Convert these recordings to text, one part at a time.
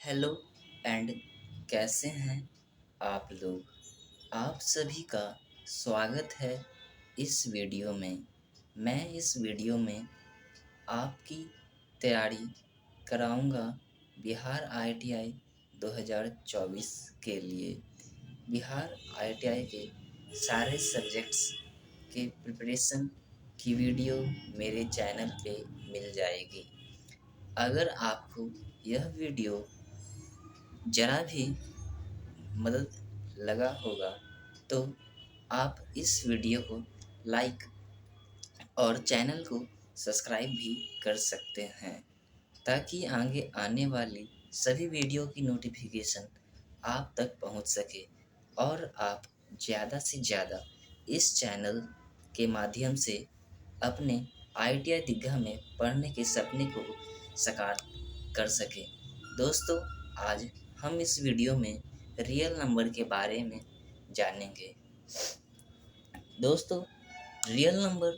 Hello and कैसे हैं आप लोग। आप सभी का स्वागत है इस वीडियो में। मैं इस वीडियो में आपकी तैयारी कराऊंगा बिहार आईटीआई 2024 के लिए। बिहार आईटीआई के सारे सब्जेक्ट्स के प्रिपरेशन की वीडियो मेरे चैनल पे मिल जाएगी। अगर आपको यह वीडियो ज़रा भी मदद लगा होगा तो आप इस वीडियो को लाइक और चैनल को सब्सक्राइब भी कर सकते हैं, ताकि आगे आने वाली सभी वीडियो की नोटिफिकेशन आप तक पहुंच सके और आप ज़्यादा से ज़्यादा इस चैनल के माध्यम से अपने आईटीआई दीघा में पढ़ने के सपने को साकार कर सकें। दोस्तों, आज हम इस वीडियो में रियल नंबर के बारे में जानेंगे। दोस्तों, रियल नंबर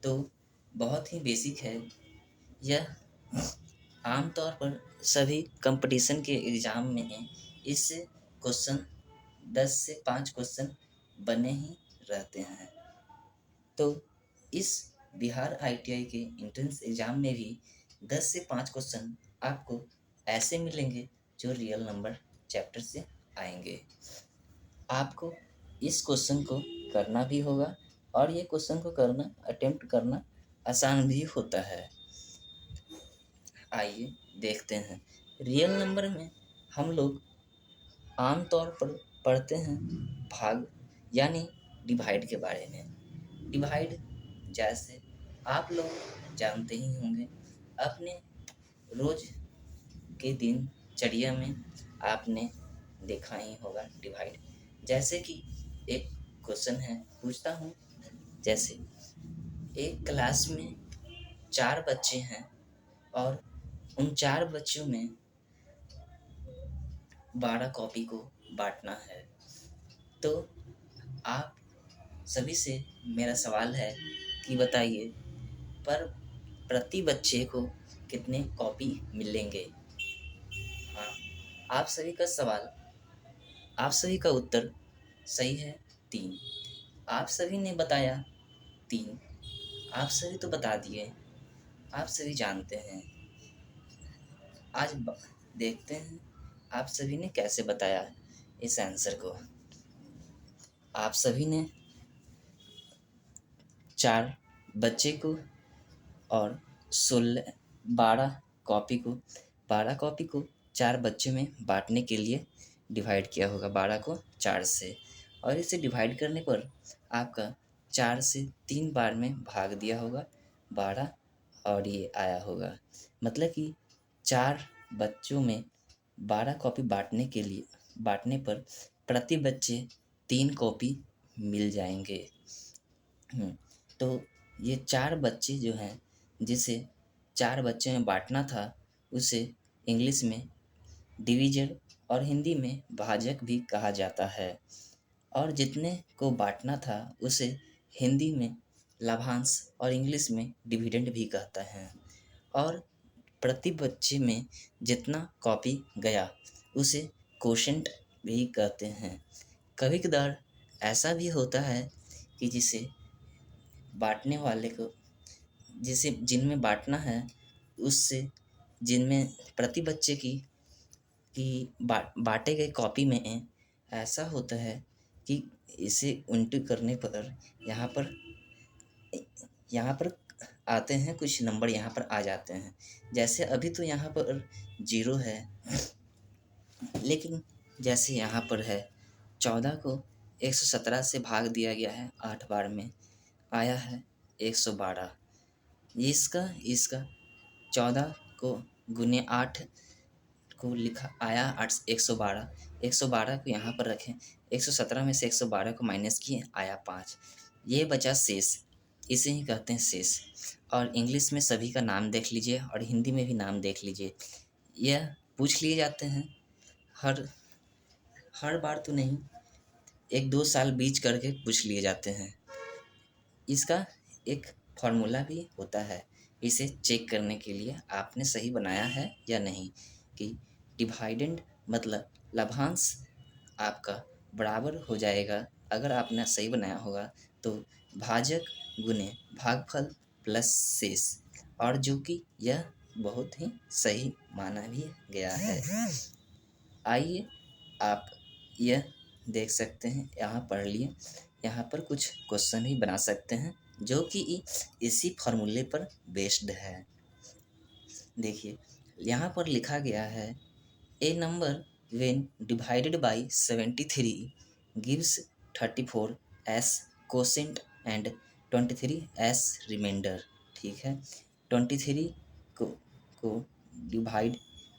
तो बहुत ही बेसिक है। यह आमतौर पर सभी कंपटीशन के एग्ज़ाम में इस क्वेश्चन 10 से 5 क्वेश्चन बने ही रहते हैं। तो इस बिहार आईटीआई के एंट्रेंस एग्ज़ाम में भी 10 से 5 क्वेश्चन आपको ऐसे मिलेंगे जो रियल नंबर चैप्टर से आएंगे। आपको इस क्वेश्चन को करना भी होगा और ये क्वेश्चन को करना अटेम्प्ट करना आसान भी होता है। आइए देखते हैं। रियल नंबर में हम लोग आम तौर पर पढ़ते हैं भाग यानी डिवाइड के बारे में। डिवाइड जैसे आप लोग जानते ही होंगे, अपने रोज के दिनचर्या में आपने देखा ही होगा डिवाइड। जैसे कि एक क्वेश्चन है, पूछता हूँ। जैसे एक क्लास में 4 बच्चे हैं और उन 4 बच्चों में 12 कॉपी को बांटना है। तो आप सभी से मेरा सवाल है कि बताइए, पर प्रति बच्चे को कितने कॉपी मिलेंगे। हाँ, आप सभी का सवाल, आप सभी का उत्तर सही है 3। आप सभी ने बताया 3। आप सभी तो बता दिए, आप सभी जानते हैं। आज देखते हैं आप सभी ने कैसे बताया इस आंसर को। आप सभी ने 4 बच्चे को और 12 कॉपी को 4 बच्चों में बांटने के लिए डिवाइड किया होगा, 12 को 4 से। और इसे डिवाइड करने पर आपका 4 से 3 बार में भाग दिया होगा 12 और ये आया होगा। मतलब कि 4 बच्चों में 12 कॉपी बांटने पर प्रति बच्चे 3 कॉपी मिल जाएंगे। तो ये 4 बच्चे जो हैं, जिसे 4 बच्चे में बांटना था, उसे इंग्लिश में डिवीज़र और हिंदी में भाजक भी कहा जाता है। और जितने को बांटना था उसे हिंदी में लाभांश और इंग्लिश में डिविडेंड भी कहता है। और प्रति बच्चे में जितना कॉपी गया उसे कोशेंट भी कहते हैं। कभी-कभार ऐसा भी होता है कि बाँटने वाले को जिनमें बाँटना है, उससे जिनमें प्रति बच्चे की बाँटे गए कॉपी में ऐसा होता है कि इसे उल्टी करने पर यहाँ पर आते हैं कुछ नंबर, यहाँ पर आ जाते हैं। जैसे अभी तो यहाँ पर 0 है, लेकिन जैसे यहाँ पर है 14 को 117 से भाग दिया गया है 8 बार में, आया है 112। इसका 14 को गुने 8 को लिखा आया 112। 112 को यहाँ पर रखें, 117 में से 112 को माइनस किए, आया 5। ये बचा शेष, इसे ही कहते हैं शेष। और इंग्लिश में सभी का नाम देख लीजिए और हिंदी में भी नाम देख लीजिए। यह पूछ लिए जाते हैं हर बार तो नहीं, 1-2 साल बीच करके पूछ लिए जाते हैं। इसका एक फार्मूला भी होता है, इसे चेक करने के लिए आपने सही बनाया है या नहीं, कि डिवाइडेंड मतलब लाभांश आपका बराबर हो जाएगा, अगर आपने सही बनाया होगा तो भाजक गुने भागफल प्लस शेष, और जो कि यह बहुत ही सही माना भी गया है। आइए आप यह देख सकते हैं, यहाँ पढ़ लिए, यहाँ पर कुछ क्वेश्चन भी बना सकते हैं जो कि इसी फॉर्मूले पर बेस्ड है। देखिए यहाँ पर लिखा गया है ए number when divided by 73 gives 34 as quotient and 23 as remainder। ठीक है, 23 को को डिवाइड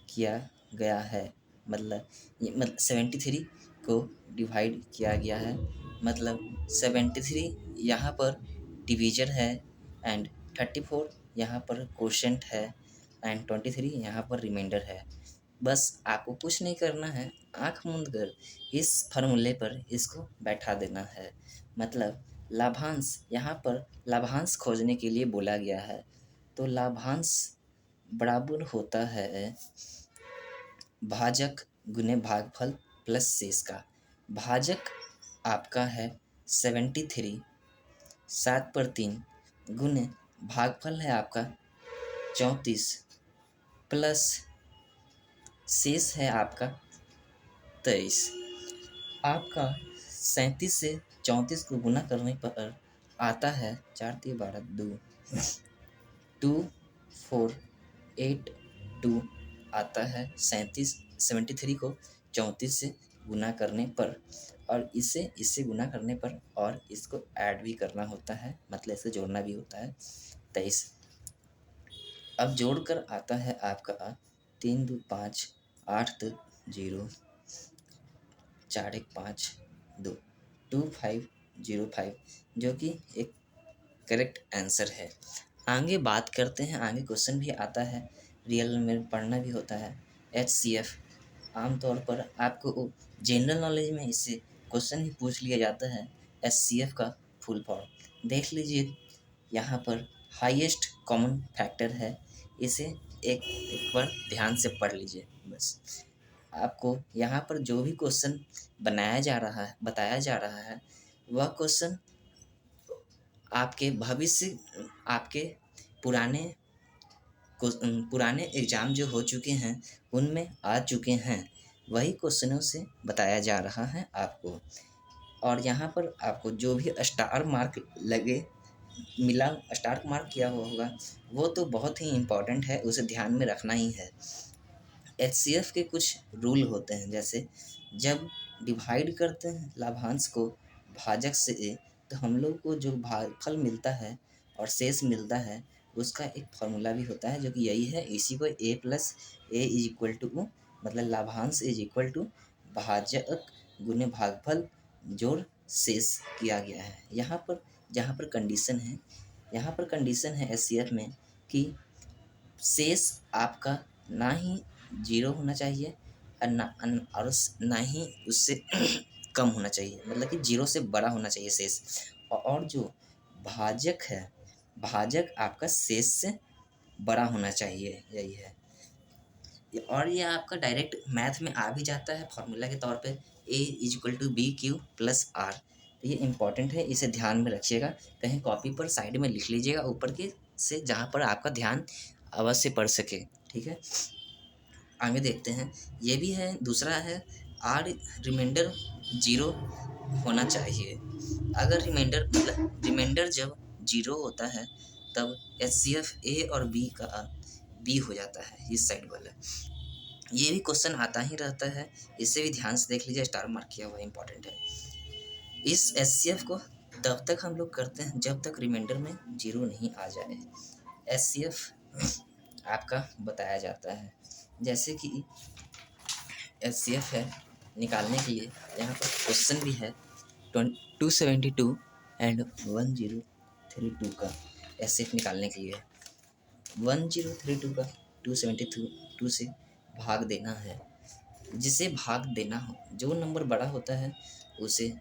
किया गया है, मतलब ये मतलब 73 को डिवाइड किया गया है, मतलब 73 यहाँ पर डिवीजर है, एंड 34 यहाँ पर क्वोशेंट है, एंड 23 यहाँ पर रिमाइंडर है। बस आपको कुछ नहीं करना है, आँख मूंद कर इस फार्मूले पर इसको बैठा देना है। मतलब लाभांश, यहाँ पर लाभांश खोजने के लिए बोला गया है, तो लाभांश बराबर होता है भाजक गुने भागफल प्लस शेष का। भाजक आपका है 73, 7/3 गुने भागफल है आपका 34 प्लस शेष है आपका 23। आपका 37 से 34 को गुना करने पर आता है 4×3 = 2, 2482 आता है 73 को 34 से गुना करने पर, और इससे गुना करने पर, और इसको ऐड भी करना होता है, मतलब इसे जोड़ना भी होता है 23। अब जोड़कर आता है आपका 3 2 5 8 2 0 4 1 5 2 2505, जो कि एक करेक्ट आंसर है। आगे बात करते हैं, आगे क्वेश्चन भी आता है, रियल में पढ़ना भी होता है। HCF आमतौर पर आपको जनरल नॉलेज में इससे क्वेश्चन ही पूछ लिया जाता है। HCF का फुल फॉर्म देख लीजिए, यहाँ पर हाईएस्ट कॉमन फैक्टर है, इसे एक बार ध्यान से पढ़ लीजिए। बस आपको यहाँ पर जो भी क्वेश्चन बताया जा रहा है, वह क्वेश्चन आपके भविष्य, आपके पुराने पुराने एग्ज़ाम जो हो चुके हैं उनमें आ चुके हैं, वही क्वेश्चनों से बताया जा रहा है आपको। और यहाँ पर आपको जो भी स्टार मार्क मिला, स्टार मार्क किया हुआ होगा, वो तो बहुत ही इम्पोर्टेंट है, उसे ध्यान में रखना ही है। HCF के कुछ रूल होते हैं, जैसे जब डिवाइड करते हैं लाभांश को भाजक से, तो हम लोग को जो भागफल मिलता है और शेष मिलता है, उसका एक फॉर्मूला भी होता है, जो कि यही है, इसी को A+A मतलब लाभांश भाजक गुने भागफल जोड़ शेष किया गया है। यहाँ पर जहाँ पर कंडीशन है HCF में कि शेष आपका ना ही 0 होना चाहिए और ना ही उससे कम होना चाहिए, मतलब कि 0 से बड़ा होना चाहिए शेष। और जो भाजक है, भाजक आपका शेष से बड़ा होना चाहिए, यही है। और ये आपका डायरेक्ट मैथ में आ भी जाता है फॉर्मूला के तौर पे, A=BQ+R। तो ये इम्पॉर्टेंट है, इसे ध्यान में रखिएगा, कहीं कॉपी पर साइड में लिख लीजिएगा ऊपर के से, जहाँ पर आपका ध्यान अवश्य पड़ सके। ठीक है, आगे देखते हैं। ये भी है, दूसरा है R रिमाइंडर 0 होना चाहिए। अगर रिमाइंडर जब 0 होता है, तब HCF A और B हो जाता है, इस साइड वाला। ये भी क्वेश्चन आता ही रहता है, इसे भी ध्यान से देख लीजिए, स्टार मार्क किया हुआ इम्पोर्टेंट है। इस HCF को तब तक हम लोग करते हैं जब तक रिमाइंडर में 0 नहीं आ जाए। HCF आपका बताया जाता है, जैसे कि HCF है निकालने के लिए, यहाँ पर क्वेश्चन भी है 272 एंड 1032 का HCF निकालने के लिए 1032 का 272 से भाग देना है। जिसे भाग देना हो, जो नंबर बड़ा होता है उसे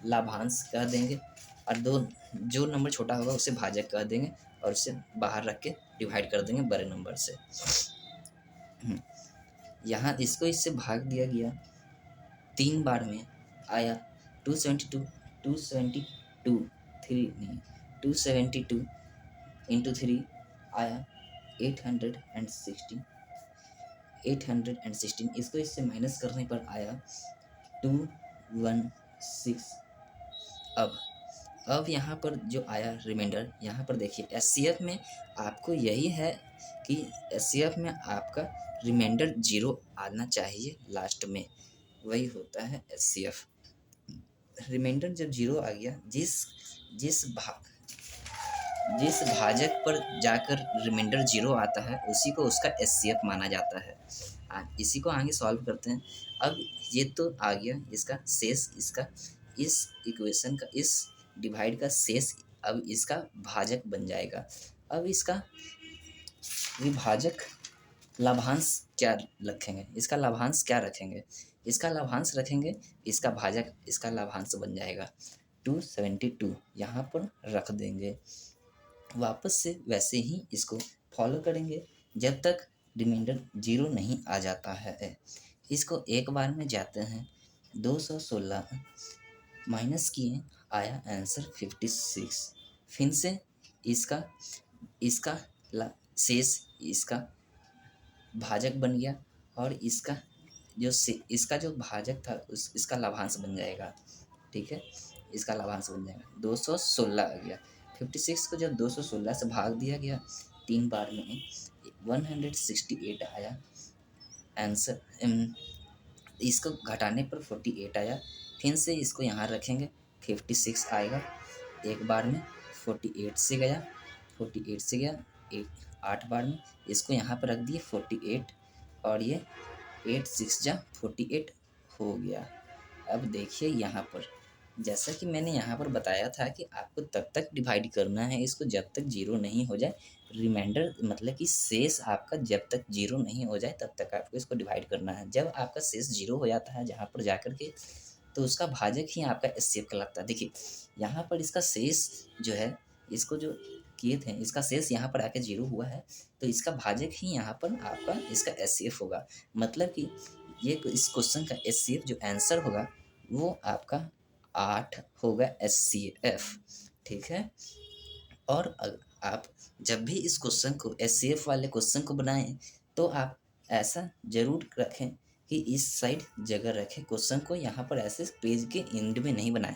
लाभांश कह देंगे, और जो नंबर छोटा होगा उसे भाजक कह देंगे, और उसे बाहर रख के डिवाइड कर देंगे बड़े नंबर से। यहाँ इसको इससे भाग दिया गया, 3 बार में आया 272, 272 3 नहीं 272 इंटू 3 आया 816, 816। इसको इससे माइनस करने पर आया 216। अब यहाँ पर जो आया रिमाइंडर, यहाँ पर देखिए एचसीएफ में आपको यही है कि एचसीएफ में आपका रिमाइंडर 0 आना चाहिए लास्ट में, वही होता है एचसीएफ। रिमाइंडर जब 0 आ गया, जिस भाजक पर जाकर रिमाइंडर 0 आता है उसी को उसका एचसीएफ माना जाता है। इसी को आगे सॉल्व करते हैं। अब ये तो आ गया इसका शेष, इसका इस इक्वेशन का इस डिवाइड का शेष अब इसका भाजक बन जाएगा। अब इसका विभाजक लाभांश क्या रखेंगे, इसका लाभांश क्या रखेंगे, इसका लाभांश रखेंगे, इसका भाजक इसका लाभांश बन जाएगा 272, यहाँ पर रख देंगे। वापस से वैसे ही इसको फॉलो करेंगे जब तक रिमाइंडर 0 नहीं आ जाता है। इसको एक बार में जाते हैं, 216 माइनस किए आया आंसर 56। फिर से इसका इसका शेष इसका भाजक बन गया और इसका जो भाजक था इसका लाभांश बन जाएगा। ठीक है, इसका लाभांश बन जाएगा 216 आ गया। 56 को जब 216 से भाग दिया गया 3 बार में 168 आया आंसर। इसको घटाने पर 48 आया। फिर से इसको यहाँ रखेंगे, 56 आएगा एक बार में, 48 से गया 8 बार में, इसको यहाँ पर रख दिए 48 और ये 8 6 जा 48 हो गया। अब देखिए यहाँ पर जैसा कि मैंने यहाँ पर बताया था कि आपको तब तक डिवाइड करना है इसको जब तक 0 नहीं हो जाए। रिमाइंडर मतलब कि शेष आपका जब तक 0 नहीं हो जाए तब तक आपको इसको डिवाइड करना है। जब आपका शेष 0 हो जाता है जहाँ पर जाकर के, तो उसका भाजक ही आपका एचसीएफ कहलाता है। देखिए यहाँ पर इसका शेष जो है, इसको जो किए थे इसका शेष यहाँ पर आके 0 हुआ है, तो इसका भाजक ही यहाँ पर आपका इसका एचसीएफ होगा। मतलब कि ये इस क्वेश्चन का एचसीएफ जो आंसर होगा वो आपका 8 होगा एचसीएफ। ठीक है, और आप जब भी इस क्वेश्चन को एचसीएफ वाले क्वेश्चन को बनाएं तो आप ऐसा जरूर रखें कि इस साइड जगह रखें क्वेश्चन को, यहाँ पर ऐसे पेज के एंड में नहीं बनाएं,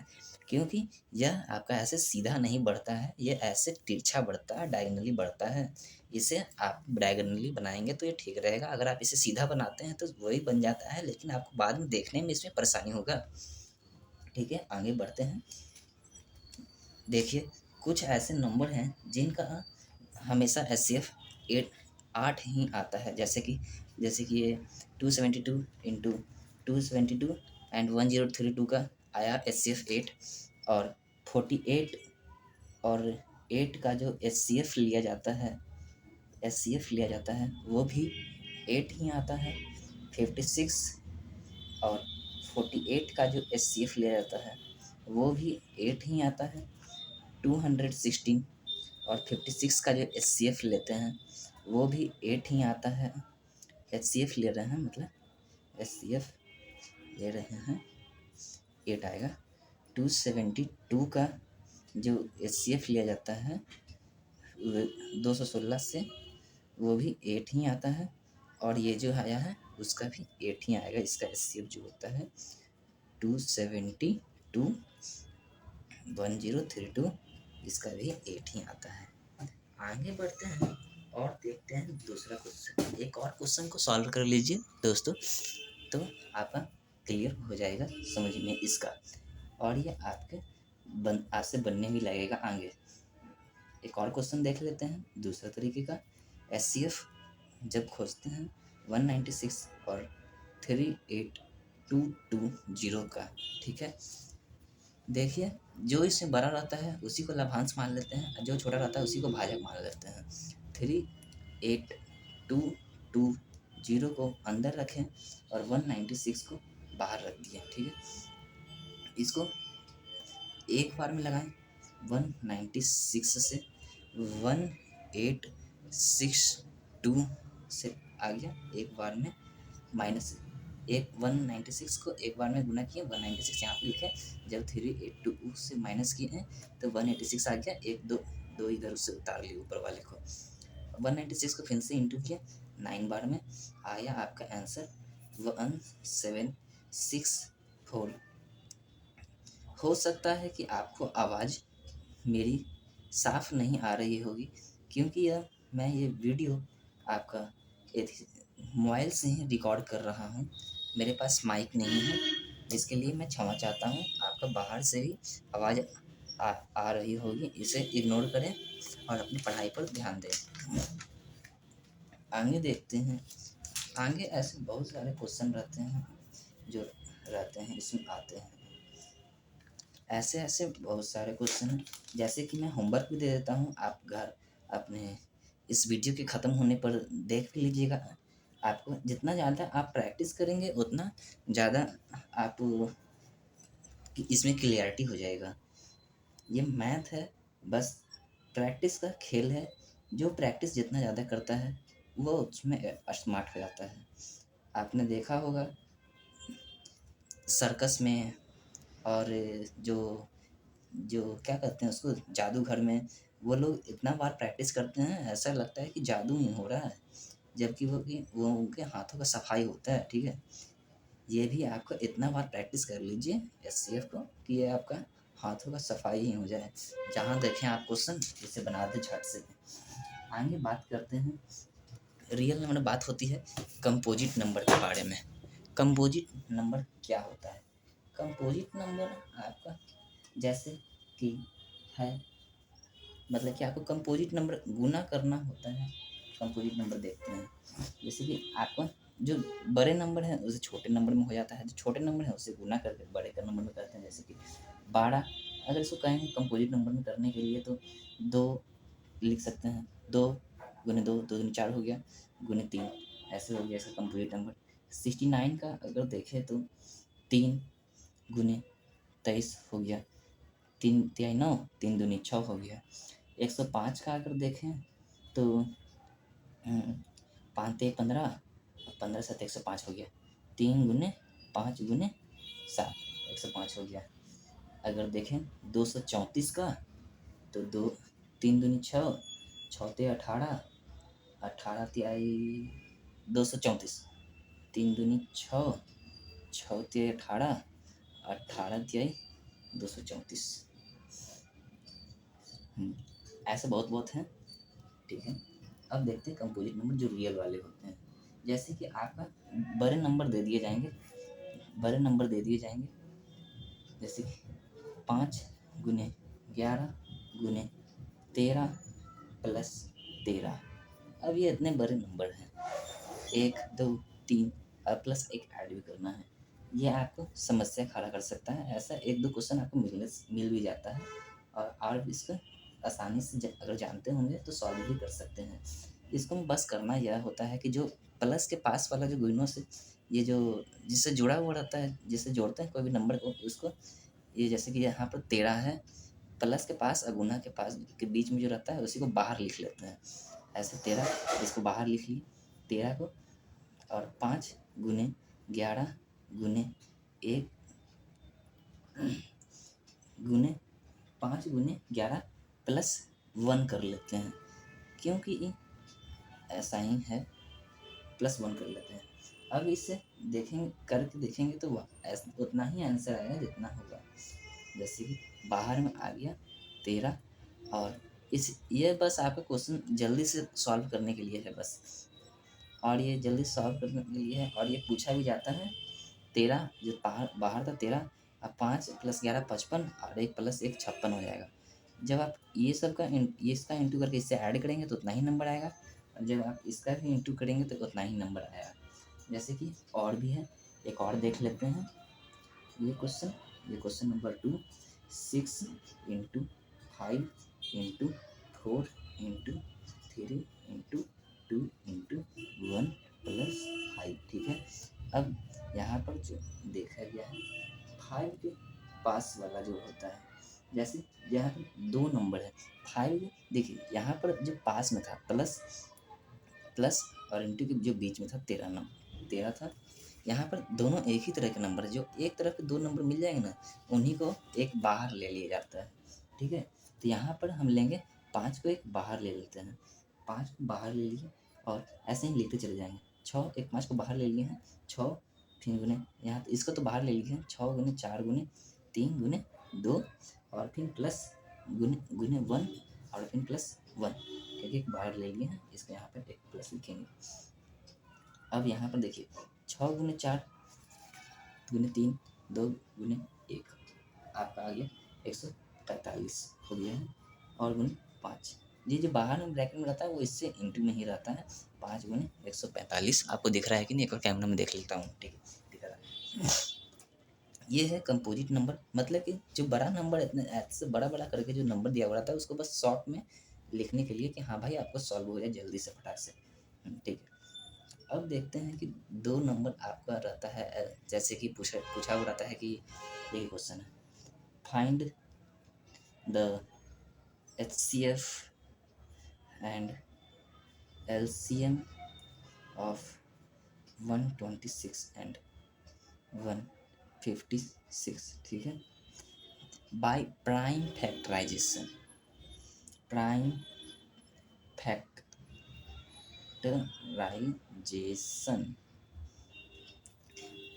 क्योंकि यह आपका ऐसे सीधा नहीं बढ़ता है, यह ऐसे तिरछा बढ़ता है, डायगोनली बढ़ता है। इसे आप डायगोनली बनाएंगे तो ये ठीक रहेगा। अगर आप इसे सीधा बनाते हैं तो वही बन जाता है, लेकिन आपको बाद में देखने में इसमें परेशानी होगा। ठीक है, आगे बढ़ते हैं। देखिए कुछ ऐसे नंबर हैं जिनका हमेशा एचसीएफ 8 ही आता है, जैसे कि ये 272 इंटू 272 एंड 1032 का आया एचसीएफ 8, और 48 और 8 का जो एचसीएफ लिया जाता है वो भी 8 ही आता है। 56 और 48 का जो एचसीएफ लिया जाता है वो भी 8 ही आता है। 216 और 56 का जो एचसीएफ लेते हैं वो भी 8 ही आता है। एचसीएफ ले रहे हैं मतलब एचसीएफ ले रहे हैं 8 आएगा। 272 का जो एचसीएफ लिया जाता है 216 से वो भी 8 ही आता है, और ये जो आया है उसका भी 8 ही आएगा। इसका एचसीएफ जो होता है 272 1032, इसका भी 8 ही आता है। आगे बढ़ते हैं और देखते हैं दूसरा क्वेश्चन। एक और क्वेश्चन को सॉल्व कर लीजिए दोस्तों, तो आपका क्लियर हो जाएगा समझ में इसका, और ये आपके आपसे बनने भी लगेगा आगे। एक और क्वेश्चन देख लेते हैं दूसरा तरीके का। एचसीएफ जब खोजते हैं 196 और 38220 का, ठीक है। देखिए जो इससे बड़ा रहता है उसी को लाभांश मान लेते हैं, जो छोटा रहता है उसी को भाजक मान लेते हैं। 38220 को अंदर रखें और 196 को बाहर रख दिए। ठीक है, इसको एक बार में लगाएं 196 से 1862 से आ गया एक बार में माइनस एक 196 को एक बार में गुना किए 196 यहाँ पे लिखे। जब 382 से माइनस किए हैं तो 186 आ गया। एक दो दो इधर उससे उतार लिए ऊपर वाले को। 196 को फिर से इंटू किया 9 बार में आया आपका आंसर 1764। हो सकता है कि आपको आवाज़ मेरी साफ नहीं आ रही होगी क्योंकि मैं ये वीडियो आपका मोबाइल से ही रिकॉर्ड कर रहा हूँ। मेरे पास माइक नहीं है, इसके लिए मैं क्षमा चाहता हूँ। आपका बाहर से भी आवाज़ आ रही होगी, इसे इग्नोर करें और अपनी पढ़ाई पर ध्यान दें। आगे देखते हैं। आगे ऐसे बहुत सारे क्वेश्चन रहते हैं जो रहते हैं इसमें आते हैं। ऐसे ऐसे बहुत सारे क्वेश्चन हैं, जैसे कि मैं होमवर्क भी दे देता हूँ। आप घर अपने इस वीडियो के ख़त्म होने पर देख लीजिएगा। आपको जितना ज़्यादा आप प्रैक्टिस करेंगे उतना ज़्यादा आप इसमें क्लियरिटी हो जाएगा। ये मैथ है, बस प्रैक्टिस का खेल है। जो प्रैक्टिस जितना ज़्यादा करता है वो उसमें स्मार्ट हो जाता है। आपने देखा होगा सर्कस में और जो जो क्या कहते हैं उसको जादूगर में, वो लोग इतना बार प्रैक्टिस करते हैं ऐसा लगता है कि जादू ही हो रहा है, जबकि वो उनके हाथों का सफाई होता है। ठीक है, ये भी आपको इतना बार प्रैक्टिस कर लीजिए एससीएफ को कि ये आपका हाथों का सफाई ही हो जाए। जहाँ देखें आप क्वेश्चन इसे बना दें झट से। आगे बात करते हैं रियल नंबर। बात होती है कंपोजिट नंबर के बारे में। कंपोजिट नंबर क्या होता है? कंपोजिट नंबर आपका जैसे कि है, मतलब कि आपको कंपोजिट नंबर गुना करना होता है। कंपोजिट नंबर देखते हैं, जैसे कि आपको जो बड़े नंबर हैं उसे छोटे नंबर में हो जाता है, जो छोटे नंबर हैं उसे गुना करके बड़े का नंबर में करते हैं। जैसे कि 12, अगर इसको कहेंगे कंपोजिट नंबर में करने के लिए तो 2 लिख सकते हैं। 2 गुने 2, 2 दूनी 4 हो गया, गुने 3 ऐसे हो गया इसका कंपोजिट नंबर। 69 का अगर देखें तो 3 गुने 23 हो गया, 3 तिहाई 9, 3 दूनी 6 हो गया। 105 का अगर देखें तो 5 ते 15, 15 7 105 हो गया। 3 गुने 5 गुने 7 105 हो गया। अगर देखें 234 का तो 3 दूनी 6, 6 ते 18, 18 तिहाई 234, 3 दूनी 6, 6 ते 18, 18 तिहाई 234। ऐसे बहुत बहुत हैं। ठीक है, अब देखते हैं कंपोजिट नंबर जो रियल वाले होते हैं। जैसे कि आपका बड़े नंबर दे दिए जाएंगे, बड़े नंबर दे दिए जाएंगे, जैसे कि 5 गुने 11 गुने 13 प्लस 13। अब ये इतने बड़े नंबर हैं, 1 2 3 और प्लस एक ऐड भी करना है। ये आपको समस्या खड़ा कर सकता है। ऐसा एक दो क्वेश्चन आपको मिल भी जाता है और इसको आसानी से अगर जानते होंगे तो सॉल्व भी कर सकते हैं। इसको बस करना यह होता है कि जो प्लस के पास वाला जो गुणों से ये जो जिससे जुड़ा हुआ रहता है, जिससे जोड़ते हैं कोई भी नंबर को, उसको ये जैसे कि यहाँ पर 13 है, प्लस के पास और गुना के पास के बीच में जो रहता है उसी को बाहर लिख लेते हैं। ऐसे 13 इसको बाहर लिख लिए 13 को, और 5 गुने 11 गुने 1 गुने 5 गुने 11 प्लस 1 कर लेते हैं, क्योंकि ऐसा ही है, प्लस 1 कर लेते हैं। अब इसे देखेंगे करके देखेंगे तो उतना ही आंसर आएगा जितना होगा। जैसे कि बाहर में आ गया 13, और ये बस आपका क्वेश्चन जल्दी से सॉल्व करने के लिए है बस, और ये जल्दी सॉल्व करने के लिए है। और ये पूछा भी जाता है 13 जो बाहर बाहर था 13, अब 5 + 11 55 और 1 + 1 56 हो जाएगा। जब आप ये सब का ये इसका इंटू करके इससे ऐड करेंगे तो उतना ही नंबर आएगा, और जब आप इसका भी इंटू करेंगे तो उतना ही नंबर आएगा। जैसे कि और भी है, एक और देख लेते हैं ये क्वेश्चन नंबर 2। 6 × 5 × 4 × 3 × 2 × 1 + 5। ठीक है, अब यहाँ पर जो देखा गया है 5 के पास वाला जो होता है जैसे यहाँ पर 2 नंबर है 5, देखिए यहाँ पर जो पास में था प्लस प्लस और इंटू के जो बीच में था 13 था। यहाँ पर दोनों एक ही तरह के नंबर है, जो एक तरह के 2 नंबर मिल जाएंगे ना, उन्हीं को एक बाहर ले लिया जाता है, ठीक है। तो यहाँ पर हम लेंगे 5 को एक बाहर ले लेते हैं, 5 को बाहर ले लिए और ऐसे ही लेते चले जाएंगे। 6 एक 5 को बाहर ले लिए हैं, 6 फिर गुने यहाँ इसको तो बाहर ले लिए हैं, 6 गुने 4 गुने 3 गुने 2 और फिर प्लस गुने गुने 1 और फिर प्लस 1, क्योंकि एक बाहर ले लिए हैं, इसको यहाँ पर एक प्लस लिखेंगे। अब यहाँ पर देखिए 6 गुने 4 गुने 3 2 गुने 1 आपका आ गया 145 हो गया है, और गुने 5, ये जो बाहर में ब्रैकेट में रहता है वो इससे इंटू में ही रहता है। 5 गुने 145 आपको दिख रहा है कि नहीं, एक बार कैमरा में देख लेता हूँ, ठीक है, दिख रहा है। ये है कंपोजिट नंबर, मतलब कि जो बड़ा नंबर इतने ऐसे बड़ा बड़ा करके जो नंबर दिया हुआ रहता है उसको बस शॉर्ट में लिखने के लिए कि हाँ भाई आपको सॉल्व हो जाए जल्दी से फटाक से, ठीक है। अब देखते हैं कि 2 नंबर आपका रहता है जैसे कि पूछा हुआ रहता है कि ये क्वेश्चन है, find the HCF and LCM of 126 and 156, ठीक है, बाय प्राइम फैक्टराइजेशन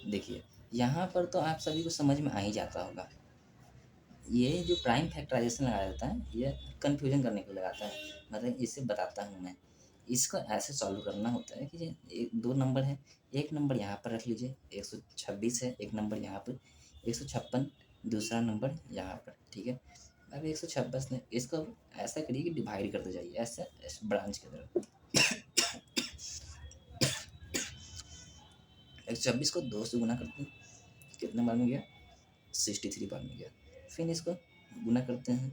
देखिए यहाँ पर तो आप सभी को समझ में आ ही जाता होगा। ये जो प्राइम फैक्टराइजेशन लगाया जाता है ये कंफ्यूजन करने के लिए लगाता है, मतलब इसे बताता हूँ मैं। इसको ऐसे सॉल्व करना होता है कि एक 2 नंबर है, एक नंबर यहाँ पर रख लीजिए 126 है, एक नंबर यहाँ पर 156, दूसरा नंबर यहाँ पर, ठीक है। अब 126 ने इसको ऐसा करिए कि डिवाइड करते जाइए ऐसे ब्रांच की तरफ। 126 को 2 से गुना करते हैं, कितने बार में गया 63 बार में गया। फिर इसको गुना करते हैं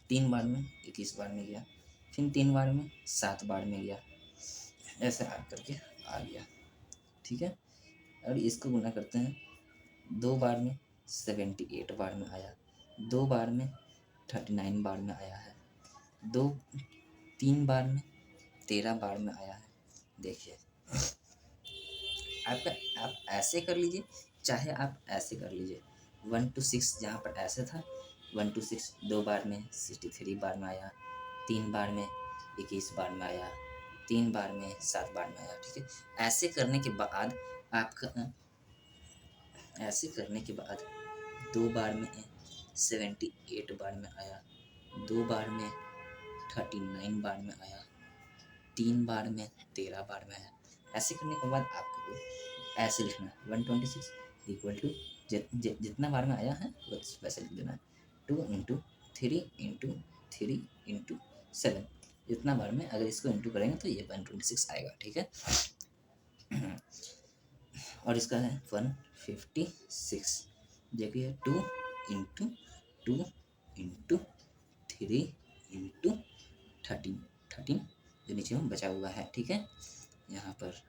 3 बार में 21 बार में गया, फिर 3 बार में 7 बार में गया, ऐसे आ करके आ गया, ठीक है। और इसको गुना करते हैं 2 बार में 78 बार में आया, 2 बार में 39 बार में आया है, 3 बार में 13 बार में आया है। देखिए आपका आप ऐसे कर लीजिए चाहे आप ऐसे कर लीजिए, 1 to 6 जहाँ पर ऐसे था 1 to 6 2 बार में 63 बार में आया, 3 बार में 21 बार में आया, 3 बार में 7 बार में आया, ठीक है। ऐसे करने के बाद आपका ऐसे करने के बाद 2 बार में 78 बार में आया, 2 बार में 39 बार में आया, 3 बार में 13 बार में आया। ऐसे करने के बाद आपको ऐसे लिखना है 126 इक्वल टू जितना बार में आया है वैसे लिख देना है, 2 इंटू 3 इंटू 3 इंटू 7, जितना बार में अगर इसको इंटू करेंगे तो ये 126 आएगा, ठीक है। और इसका है 156, देखिए 2 इंटू 2 इंटू 3 इंटू 13 जो नीचे में बचा हुआ है, ठीक है, यहाँ पर,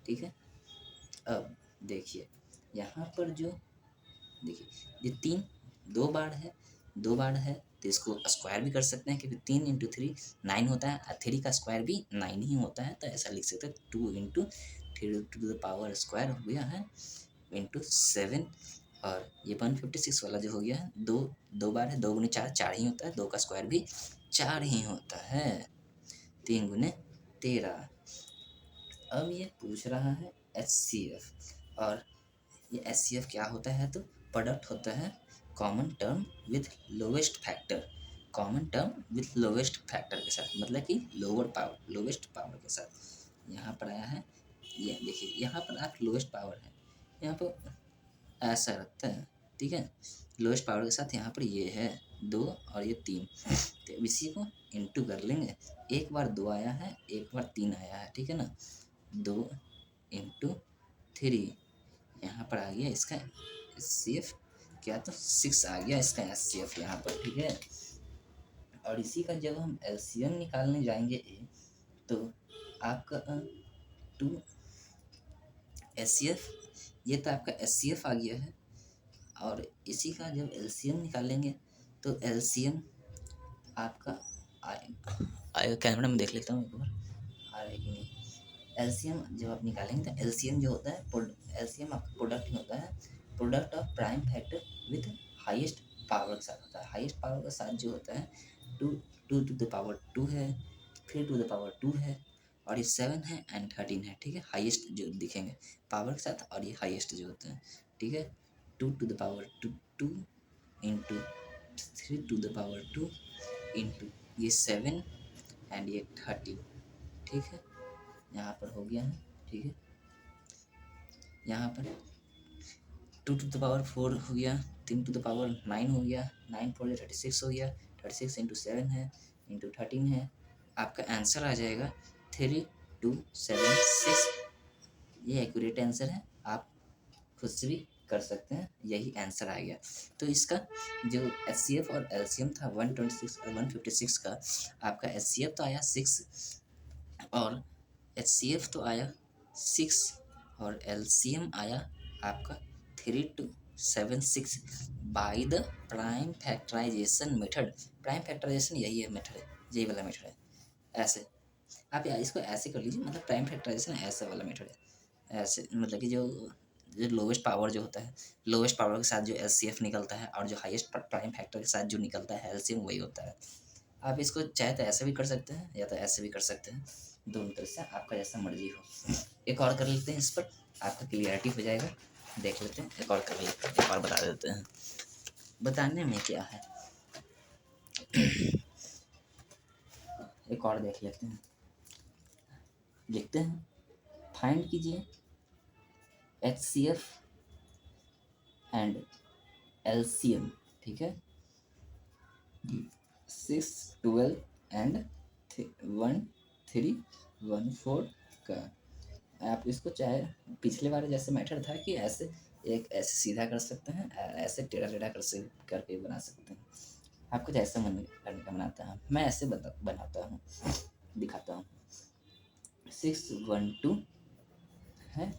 ठीक है। अब देखिए यहाँ पर जो देखिए ये 2 बार है, 2 बार है तो इसको स्क्वायर भी कर सकते हैं क्योंकि 3 इंटू 3 9 होता है और 3 का स्क्वायर भी 9 ही होता है, तो ऐसा लिख सकते हैं 2 into 3 to the power square हो गया है इंटू 7, और ये 156 वाला जो हो गया है 2 बार है, 2 गुने 4 4 ही होता है, 2 का स्क्वायर भी 4 ही होता है, 3 गुने 13। अब ये पूछ रहा है HCF, और ये HCF क्या होता है तो प्रोडक्ट होता है common term with lowest factor, common term with lowest factor के साथ, मतलब कि लोवेस्ट पावर के साथ यहाँ पर आया है। ये देखिए यहाँ पर आप लोवेस्ट पावर है, यहाँ पर ऐसा रखता है, ठीक है, लोवेस्ट पावर के साथ यहाँ पर ये है 2 और ये 3, तो इसी को इंटू कर लेंगे, एक बार 2 आया है एक बार 3 आया है, ठीक है ना, 2 इंटू 3 यहाँ पर आ गया इसका HCF क्या तो 6 आ गया इसका HCF यहाँ पर, ठीक है। और इसी का जब हम LCM निकालने जाएंगे तो आपका 2 HCF, ये तो आपका HCF आ गया है, और इसी का जब LCM निकालेंगे तो एलसीएम आपका आएगा, कैमरा में देख लेता हूँ एक बार आ रहा है कि नहीं। एलसीएम जब आप निकालेंगे तो एलसीएम जो होता है, एलसीएम आपका प्रोडक्ट ही होता है, product of prime factor with highest power के साथ होता है। हाईएस्ट पावर के साथ जो होता है two two to the power two है, फिर टू द पावर टू है, और ये 7 है एंड 13 है, ठीक है। हाईएस्ट जो दिखेंगे पावर के साथ, और ये हाईएस्ट जो होते हैं, ठीक है। Two to the power two two into 3 to the power 2 into ये 7 एंड ये 13, ठीक है। यहाँ पर हो गया है, ठीक है। यहाँ पर 2 टू द पावर 4 हो गया, 3 टू द पावर 9 हो गया, 9 4 36 हो गया, 36 इंटू 7 है इंटू 13 है। आपका आंसर आ जाएगा 3276। ये एक्यूरेट आंसर है, आप खुद से भी कर सकते हैं, यही आंसर आ गया। तो इसका जो एचसीएफ और एलसीएम था 126 और 156 का, आपका एचसीएफ तो आया 6 और एचसीएफ तो आया 6 और एलसीएम आया आपका 3276 by the prime factorization method. Prime factorization यही है मेथड है, यही वाला मेथड है। ऐसे आप या इसको ऐसे कर लीजिए, मतलब प्राइम फैक्टराइजेशन ऐसे वाला मेथड है। ऐसे मतलब कि जो जो लोवेस्ट पावर जो होता है, लोवेस्ट पावर के साथ जो एलसीएफ निकलता है, और जो हाईएस्ट प्राइम फैक्टर के साथ जो निकलता है एलसीएम, वही होता है। आप इसको चाहे तो ऐसे भी कर सकते हैं या तो ऐसे भी कर सकते हैं, दोनों तरह से आपका जैसा मर्जी हो। एक और कर लेते हैं, इस पर आपका क्लियरिटी हो जाएगा। देख लेते हैं, एक और कर लेते हैं, एक और बता देते हैं। बताने में क्या है, एक और देख लेते हैं। देखते हैं, फाइंड कीजिए HCF एंड LCM, ठीक है। 6 12 एंड 1314 का। आप इसको चाहे पिछले बार जैसे मेथड था कि ऐसे एक ऐसे सीधा कर सकते हैं, ऐसे टेढ़ा टेढ़ा करके बना सकते हैं। आपको जैसा मन करने का बनाता है, मैं ऐसे बनाता हूँ, दिखाता हूँ। 6 1 2 है,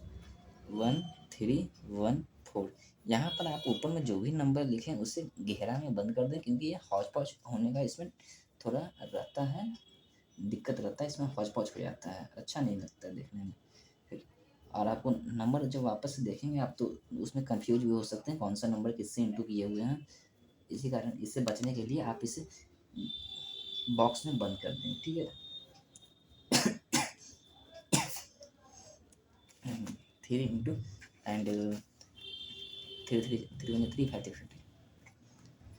1 3 1 4। यहाँ पर आप ऊपर में जो भी नंबर लिखें उसे गहरा में बंद कर दें, क्योंकि ये हौच पौच होने का इसमें थोड़ा रहता है, दिक्कत रहता है, इसमें हौच पौच हो जाता है, अच्छा नहीं लगता देखने में। फिर और आपको नंबर जब वापस से देखेंगे आप तो उसमें कंफ्यूज भी हो सकते हैं कौन सा नंबर किससे इंटू किए हुए हैं। इसी कारण इससे बचने के लिए आप इसे बॉक्स में बंद कर दें, ठीक है। 3 इंटू एंड 3 5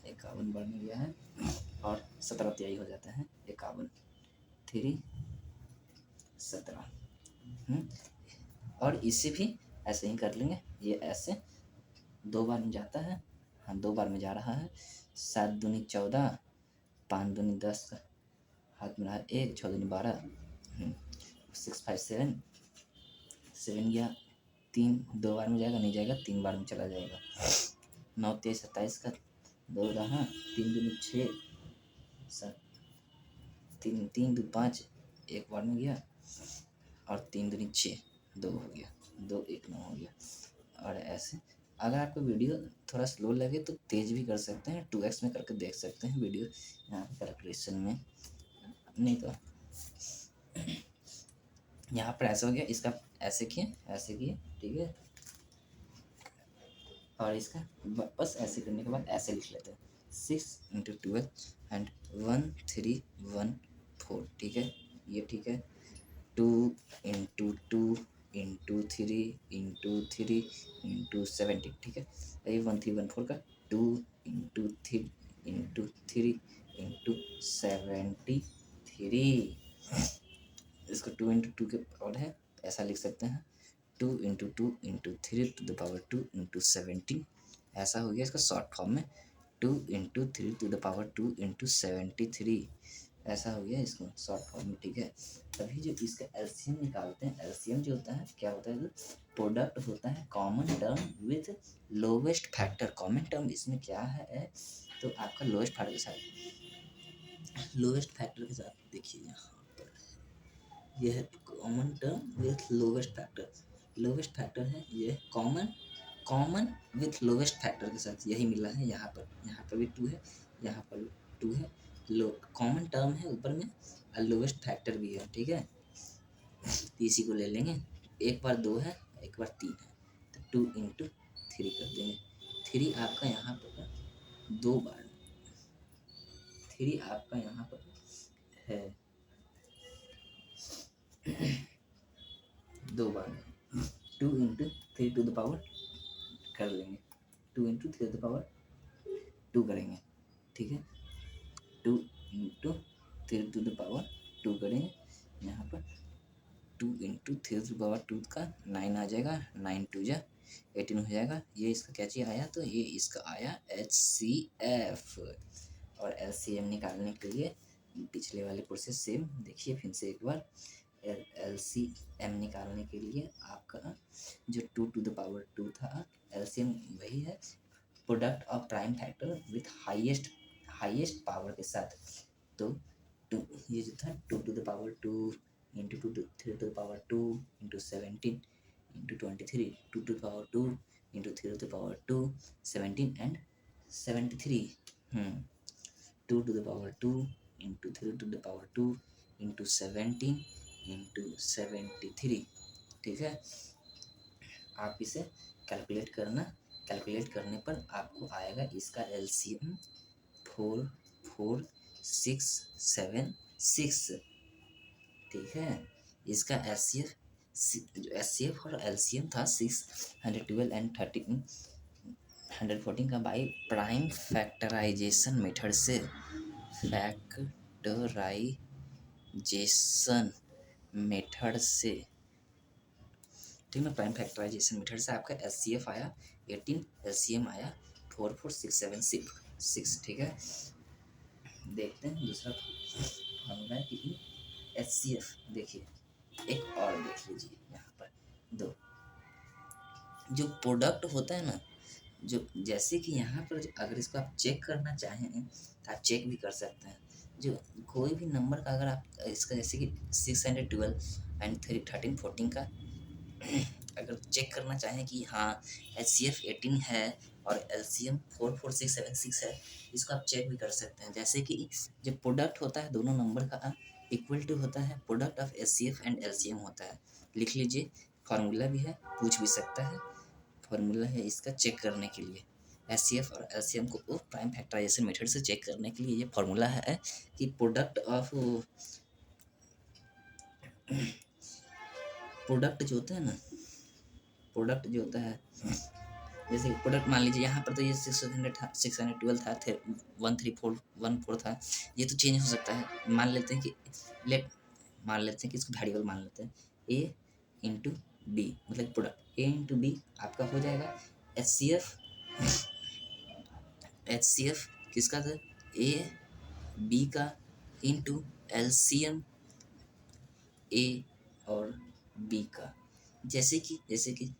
51 बढ़ गया है, और 17 तिहाई हो जाता है 51, 3 17। और इसे भी ऐसे ही कर लेंगे, ये ऐसे 2 बार में जाता है, हाँ 2 बार में जा रहा है। 7 दूनी 14, 5 दूनी 10, हाथ में रहा 1, 6 दूनी 12, 6 5 7, 7 गया 3, 2 बार में जाएगा, नहीं जाएगा 3 बार में चला जाएगा। 9 23 27 का 2 रहा, 3 दूनी 6, 7 3 3 2 5, 1 बार में गया, और 3 दूनी 6, 2 हो गया, 2 1 9 हो गया। और ऐसे अगर आपको वीडियो थोड़ा स्लो लगे तो तेज़ भी कर सकते हैं, 2x में करके देख सकते हैं वीडियो यहाँ पर कैलकुलेशन में। नहीं तो यहाँ पर ऐसा हो गया, इसका ऐसे किए, ठीक है। और इसका बस ऐसे करने के बाद ऐसे लिख लेते हैं 6 इंटू 12 एंड 1 3 1 4, ठीक है, ये ठीक है। 2 इंटू 2 इंटू 3 इंटू 17, ठीक है। ये 1 3 1 4 का 2 इंटू 3 इंटू 3 इंटू 73। इसको 2 इंटू 2 के पावर है, ऐसा लिख सकते हैं 2 into 2 into 3 to the power 2 into 17। ऐसा हो गया इसका शॉर्ट फॉर्म में 2 into 3 to the power 2 into 73। ऐसा हो गया इसको शॉर्ट फॉर्म में, ठीक है। अभी जो इसका एलसीएम निकालते हैं, एलसीएम जो होता है क्या होता है, प्रोडक्ट होता है common term with lowest factor. Common term इसमें क्या है, तो आपका लोवेस्ट फैक्टर के साथ, लोवेस्ट फैक्टर के साथ देखिए यहाँ पर यह है common term with lowest factor. Lowest factor है ये कॉमन विथ लोवेस्ट फैक्टर के साथ, यही मिला है यहाँ पर भी 2 है, यहाँ पर 2 है, लो कॉमन टर्म है ऊपर में और लोवेस्ट फैक्टर भी है, ठीक है। तो इसी को ले लेंगे, एक बार 2 है, एक बार 3 है, तो 2 इंटू 3 कर देंगे। 3 आपका यहाँ पर 2 बार, 3 आपका यहाँ पर है 2 बार, 2 इंटू 3 टू द पावर कर लेंगे, 2 इंटू 3 टू द पावर 2 करेंगे, ठीक है। 2 इंटू 3 टू द पावर 2 करेंगे, यहाँ पर 2 इंटू 3 टू द पावर 2 का 9 आ जाएगा, 9 2 जा 18 हो जाएगा। ये इसका क्या चीज़ आया, तो ये इसका आया HCF। और LCM निकालने के लिए पिछले वाले प्रोसेस सेम देखिए फिर से एक बार। LCM निकालने के लिए आपका जो 2 टू द पावर 2 था, LCM वही है, product of prime factor with highest power के साथ। तो ये जो था 2 to the power 2 into 2 3 to the power 2 into 17 into 23, 2 to the power 2 into 3 to the power 2 17 and 73, 2 to the power 2 into 3 to the power 2 into 17 into 73, ठीक है। आप इसे कैलकुलेट करने पर आपको आएगा इसका LCM 44,676, ठीक है। इसका SCF और LCM था 612 एंड 114 का बाई प्राइम फैक्टराइजेशन मेथड से, ठीक है। प्राइम फैक्टराइजेशन मेथड से आपका SCF आया 18, LCM आया 44,676, ठीक है। देखते हैं दूसरा फॉर्मूला कि HCF, देखिए एक और देख लीजिए यहाँ पर दो, जो प्रोडक्ट होता है ना, जो जैसे कि यहाँ पर अगर इसको आप चेक करना चाहें तो आप चेक भी कर सकते हैं। जो कोई भी नंबर का अगर आप इसका जैसे कि 612 एंड 1314 का अगर चेक करना चाहें कि हाँ HCF 18 है और LCM 44,676 है, इसको आप चेक भी कर सकते हैं। जैसे कि जब प्रोडक्ट होता है दोनों नंबर का इक्वल टू होता है, product of HCF and LCM होता है। लिख लीजिए, फार्मूला भी है, पूछ भी सकता है, फार्मूला है इसका चेक करने के लिए। HCF और LCM को प्राइम फैक्टराइजेशन मेथड से चेक करने के लिए ये फार्मूला है कि प्रोडक्ट जो होता है ना, प्रोडक्ट जो होता है, जैसे प्रोडक्ट मान लीजिए यहाँ पर तो ये 612 था, 1314 था, ये तो चेंज हो सकता है। मान लेते हैं कि इसको वेरिएबल मान लेते हैं, A इंटू B, मतलब प्रोडक्ट A इंटू B आपका हो जाएगा HCF किसका था, A B का इंटू LCM A और B का। जैसे कि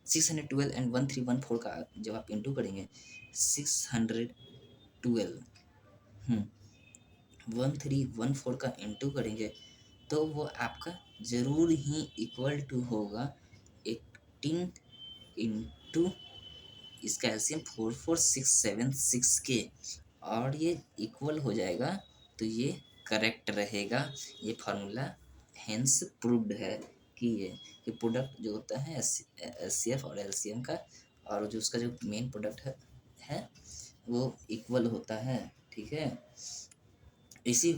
612 एंड 1314 का जब आप इंटू करेंगे, 612 1314 का इंटू करेंगे तो वो आपका ज़रूर ही इक्वल टू होगा 18 इंटू इसका LCM 44,676 के, और ये इक्वल हो जाएगा तो ये करेक्ट रहेगा। ये फार्मूला हेंस प्रूव्ड है कि प्रोडक्ट जो होता है HCF और LCM का, और जो उसका जो मेन प्रोडक्ट है वो इक्वल होता है, ठीक है। इसी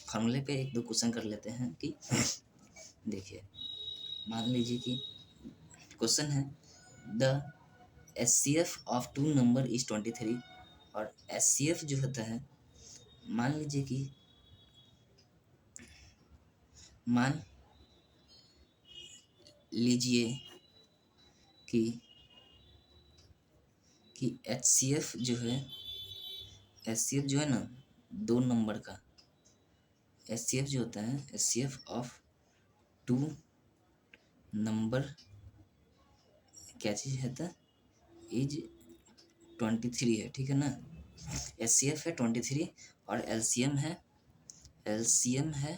फार्मूले पे एक दो क्वेश्चन कर लेते हैं कि देखिए, मान लीजिए कि क्वेश्चन है the HCF of 2 number is 23, और HCF जो होता है, मान लीजिए कि HCF जो है ना 2 नंबर का, HCF जो होता है, HCF ऑफ 2 नंबर क्या चीज़ है था, इज 23 है, ठीक है ना। HCF है 23 और LCM है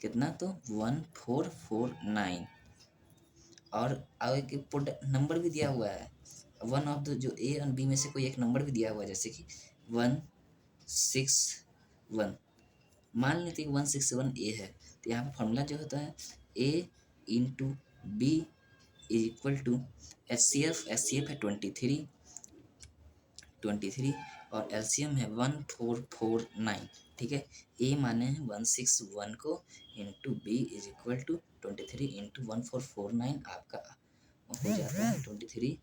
कितना, तो 1449, और एक नंबर भी दिया हुआ है, वन ऑफ द जो A और B में से कोई एक नंबर भी दिया हुआ है, जैसे कि 161, मान लेते हैं कि 161 ए है, तो यहाँ पे फॉर्मूला जो होता है A into B is equal to H C F है 23 और एलसीएम है 1449। ठीक है, ए माने हैं 161 को, into B is equal to 23 into 1449, आपका हो जाता है 23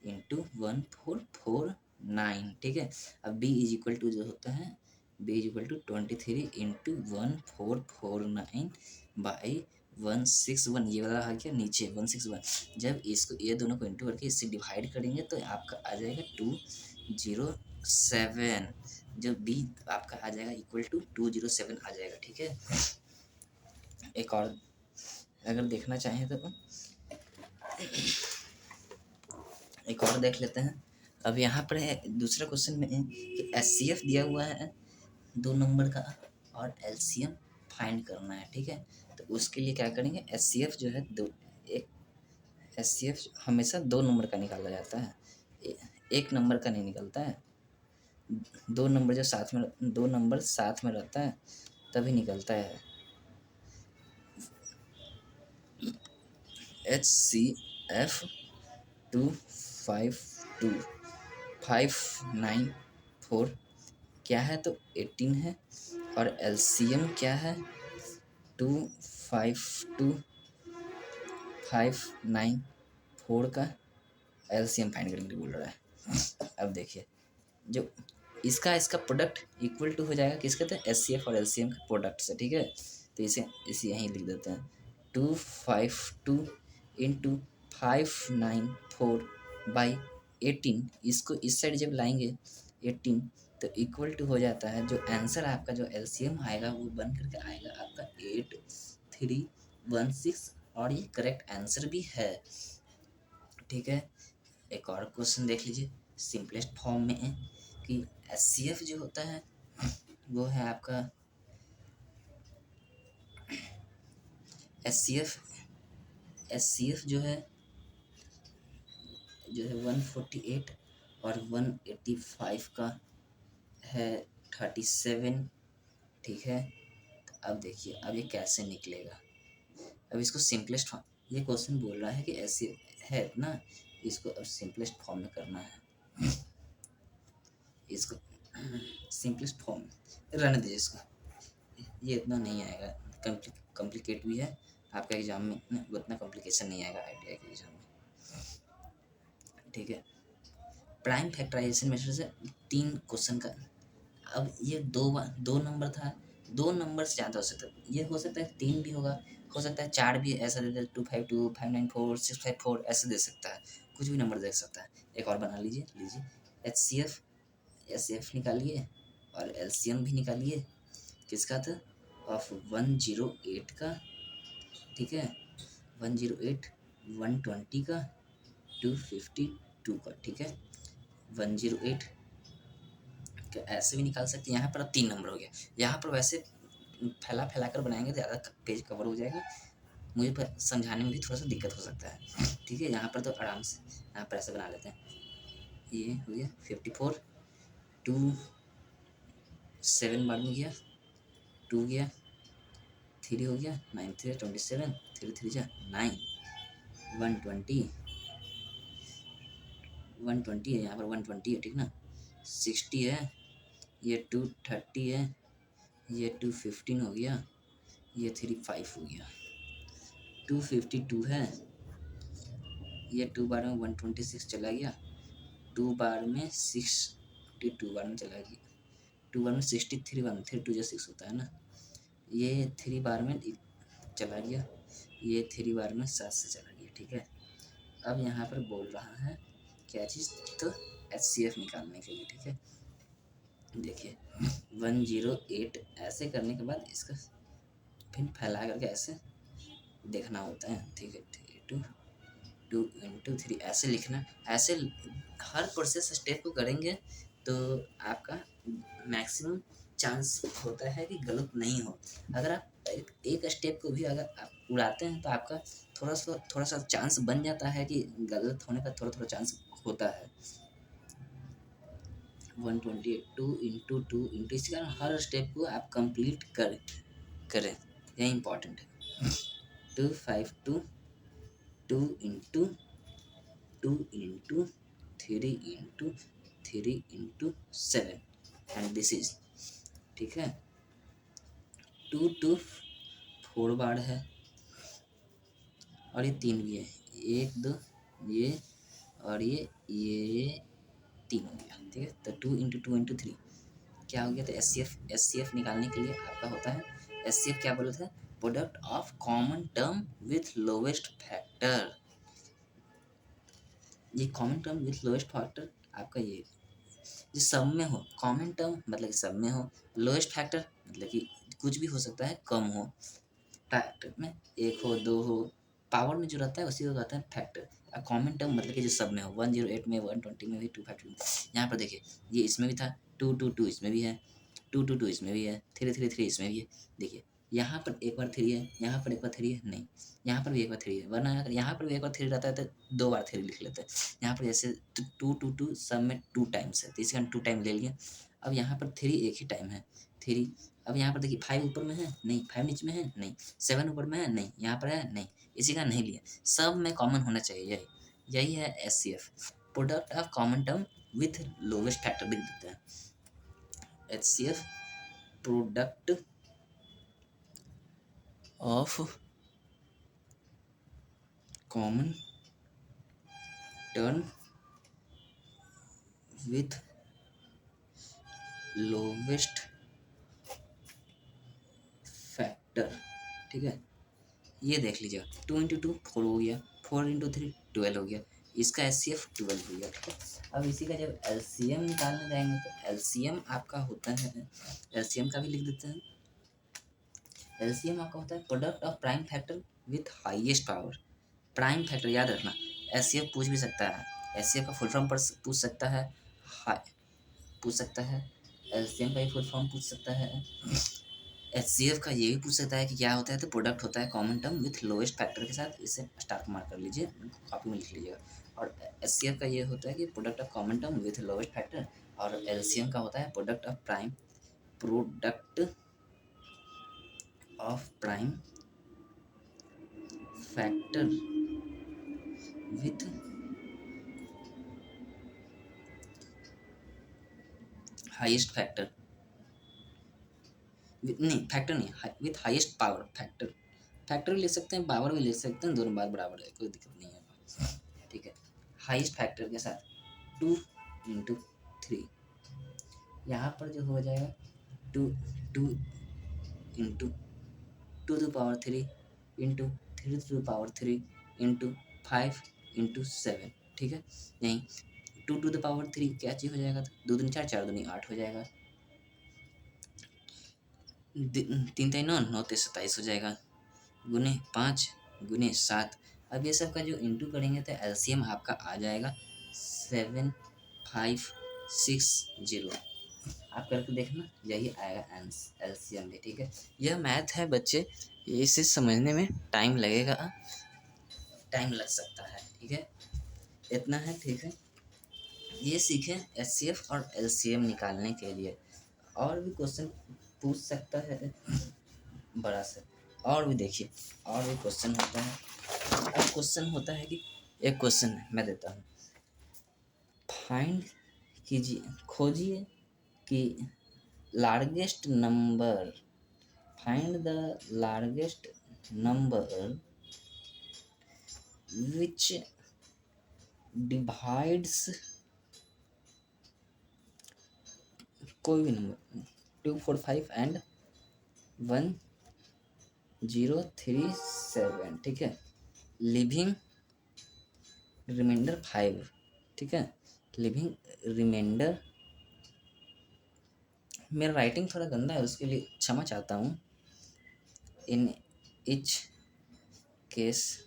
इंटू 1449। ठीक है, अब बी इज इक्वल टू जो होता है B is equal to 23 into 1449 by 161, ये वाला आ गया नीचे 161। जब इसको ये दोनों को इंटू करके इससे डिवाइड करेंगे तो आपका आ जाएगा 207, जो बी आपका आ जाएगा इक्वल टू 207 आ जाएगा। ठीक है, एक और अगर देखना चाहें तो एक और देख लेते हैं। अब यहाँ पर है दूसरा क्वेश्चन में कि एचसीएफ दिया हुआ है 2 नंबर का और एलसीएम फाइंड करना है। ठीक है, तो उसके लिए क्या करेंगे, एचसीएफ जो है एचसीएफ हमेशा 2 नंबर का निकाला जाता है, एक नंबर का नहीं निकलता है। 2 नंबर जो साथ में 2 नंबर साथ में रहता है तभी निकलता है। HCF 252 594 क्या है, तो 18 है, और एलसीएम क्या है 252 594 का एलसीएम फाइंड करके बोल रहा है। अब देखिए, जो इसका प्रोडक्ट इक्वल टू हो जाएगा किसके, तो एचसीएफ और एलसीएम के प्रोडक्ट से। ठीक है, तो इसे यहीं लिख देते हैं 252 इंटू 594 बाई 18, इसको इस साइड जब लाएंगे 18 तो इक्वल टू हो जाता है, जो आंसर आपका जो एलसीएम आएगा वो बन करके आएगा आपका 8316, और ये करेक्ट आंसर भी है। ठीक है, एक और क्वेश्चन देख लीजिए सिंपलेस्ट फॉर्म में है कि एचसीएफ जो होता है वो है आपका एचसीएफ जो है 148 और 185 का है 37। ठीक है, अब देखिए अब ये कैसे निकलेगा। अब इसको सिंपलेस्ट फॉर्म, ये क्वेश्चन बोल रहा है कि ऐसे है ना, इसको अब सिंपलेस्ट फॉर्म में करना है। इसको सिंपलेस्ट फॉर्म रहने दीजिए, इसको ये इतना नहीं आएगा, कॉम्प्लिकेट भी है, आपका एग्जाम में उतना कॉम्प्लिकेशन नहीं आएगा आईटीआई के एग्जाम में। ठीक है, प्राइम फैक्टराइजेशन मेथड से 3 क्वेश्चन का, अब ये दो नंबर था, 2 नंबर से ज़्यादा हो सकता है, ये हो सकता है 3 भी होगा, हो सकता है 4 भी, ऐसा दे दे 252 594 654 ऐसे दे सकता है, कुछ भी नंबर दे सकता है। एक और बना लीजिए एचसीएफ निकालिए और एलसीएम भी निकालिए, किसका था, ऑफ 108 का। ठीक है, 108 120 का 252 का। ठीक है, 108 का ऐसे भी निकाल सकते हैं। यहाँ पर अब 3 नंबर हो गया, यहाँ पर वैसे फैला कर बनाएंगे तो ज़्यादा पेज कवर हो जाएगा, मुझे समझाने में भी थोड़ा सा दिक्कत हो सकता है। ठीक है, यहाँ पर तो आराम से यहाँ पर ऐसे बना लेते हैं, ये हो गया 54 2 7 बार में गया 2 गया 3 हो गया 9 3 27 3 3 जा 9 120 है, यहाँ पर 120 है। ठीक ना, 60 है, ये 230 है, ये 215 हो गया, ये 35 हो गया, 252 है, ये 2 बार में 126 चला गया, 2 बार में 62 बार में चला गया, 2 बार में 63 बार में 3 2 6 होता है ना, ये 3 बार में चला गया, ये 3 बार में 7 से चला गया। ठीक है, अब यहाँ पर बोल रहा है क्या चीज़, तो एचसीएफ निकालने के लिए। ठीक है, देखिए 108 ऐसे करने के बाद इसका फिर फैला करके ऐसे देखना होता है। ठीक है, 2 इंटू 3 ऐसे लिखना, ऐसे हर प्रोसेस स्टेप को करेंगे तो आपका मैक्सिमम चांस होता है कि गलत नहीं हो। अगर आप एक स्टेप को भी अगर आप उड़ाते हैं तो आपका थोड़ा सा चांस बन जाता है कि गलत होने का थोड़ा चांस होता है। 128 2 × 2 इसी कारण हर स्टेप को आप कंप्लीट करें, यह इंपॉर्टेंट है। 252 2 × 2 × 3 × 3 × 7 एंड दिस इज, ठीक है। 2 4 बार है और ये 3 भी है, 1 2 ये और ये 3 हो गया, ठीक है। तो 2 × 2 × 3 क्या हो गया? तो एस सी एफ निकालने के लिए आपका होता है, एस सी एफ क्या बोला था? Product of common term with lowest factor. ये common term with lowest factor आपका ये जो सब में हो, कॉमन टर्म मतलब कि सब में हो, लोएस्ट फैक्टर मतलब कि कुछ भी हो सकता है, कम हो, फैक्टर में 1 हो 2 हो, पावर में जो रहता है उसी को कहते हैं फैक्टर। कॉमन टर्म मतलब कि जो सब में हो, 108 में, 120 में भी, 252 में। यहाँ पर देखिए ये इसमें भी था, 2 इसमें भी है, 2 इसमें भी है, 3 इसमें भी है। देखिए यहाँ पर एक बार 3 है, यहाँ पर एक बार 3 है, नहीं यहाँ पर भी एक बार 3 है, वरना अगर यहाँ पर भी एक बार 3 रहता है तो 2 बार 3 लिख लेते हैं। यहाँ पर जैसे 2 सब में 2 टाइम्स है, तो इसी कारण 2 टाइम ले लिया। अब यहाँ पर 3 एक ही टाइम है, 3। अब यहाँ पर देखिए 5 ऊपर में है, नहीं 5 नीचे में है, नहीं 7 ऊपर में है, नहीं यहाँ पर है, नहीं, इसी का नहीं लिया। सब में कॉमन होना चाहिए, यही है S C F, product of common term with lowest factor लिख देते हैं। H C F product of common term with lowest factor, ठीक है। ये देख लीजिएगा, 2 × 2 4 हो गया, 4 × 3 12 हो गया, इसका एस सी एफ 12 हो गया, ठीक है। अब इसी का जब एल सी एम निकालने जाएंगे तो एल सी एम आपका होता है, एल सी एम का भी लिख देते हैं। एल सी एम आपका होता है product of prime factor with highest power. Prime factor याद रखना, एस सी एफ पूछ भी सकता है, एस सी एफ का फुल फॉर्म पर पूछ सकता है, पूछ सकता है, एल सी एम का भी फुल फॉर्म पूछ सकता है, एच सी एफ का ये भी पूछ सकता है कि क्या होता है, तो प्रोडक्ट होता है common term with lowest factor के साथ। इसे स्टार मार्क कर लीजिए, कॉपी में लिख लीजिएगा। और एच सी एफ का ये होता है कि product of common term with lowest factor, और एल सी एम का होता है product of prime factor with highest factor, नहीं फैक्टर नहीं, विथ हाईएस्ट पावर। फैक्टर भी ले सकते हैं, पावर भी ले सकते हैं, दोनों बार बराबर है, कोई दिक्कत नहीं है, ठीक है। हाईएस्ट फैक्टर के साथ 2 × 3, यहाँ पर जो हो जाएगा 2 2 × 2⁻³ × 3⁻³ × 5 × 7, ठीक है। यहीं 2⁻³ क्या चीज़ हो जाएगा, 2 दूनी 4, 4 दूनी 8 हो जाएगा, 3 3 9 9 3 27 हो जाएगा, गुने 5 गुने 7। अब ये सब का जो इंटू करेंगे तो एलसीएम आपका आ जाएगा 7560। आप करके देखना, यही आएगा एलसीएम भी, ठीक है। यह मैथ है बच्चे, इसे समझने में टाइम लगेगा, टाइम लग सकता है, ठीक है। इतना है, ठीक है। ये सीखें एचसीएफ और एलसीएम निकालने के लिए। और भी क्वेश्चन पूछ सकता है बड़ा से, और भी देखिए, और भी क्वेश्चन होता है। अब क्वेश्चन होता है कि एक क्वेश्चन मैं देता हूँ, फाइंड कीजिए, खोजिए कि largest number, find the largest number which divides, कोई भी नंबर 2 4 5 एंड 1037, ठीक है। लिविंग रिमाइंडर 5, ठीक है। लिविंग रिमाइंडर, मेरा राइटिंग थोड़ा गंदा है, उसके लिए क्षमा चाहता हूँ। इन इच केस,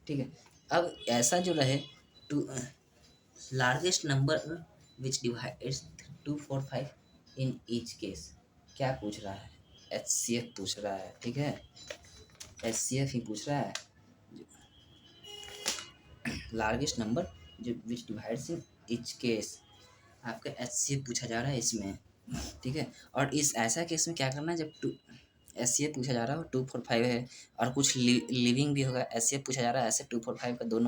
ठीक है। अब ऐसा जो रहे, to largest number which divides 2 4 5 in each case, क्या पूछ रहा है? एच सी एफ पूछ रहा है, ठीक है। एच सी एफ ही पूछ रहा है, लार्जेस्ट नंबर जो विच डिवाइड्स इन ईच केस, आपका HCF पूछा जा रहा है इसमें, ठीक है। और इस ऐसा केस में क्या करना है, जब HCF पूछा जा रहा हो 245 है और कुछ लिविंग भी होगा, HCF पूछा जा रहा है ऐसे 245 का 2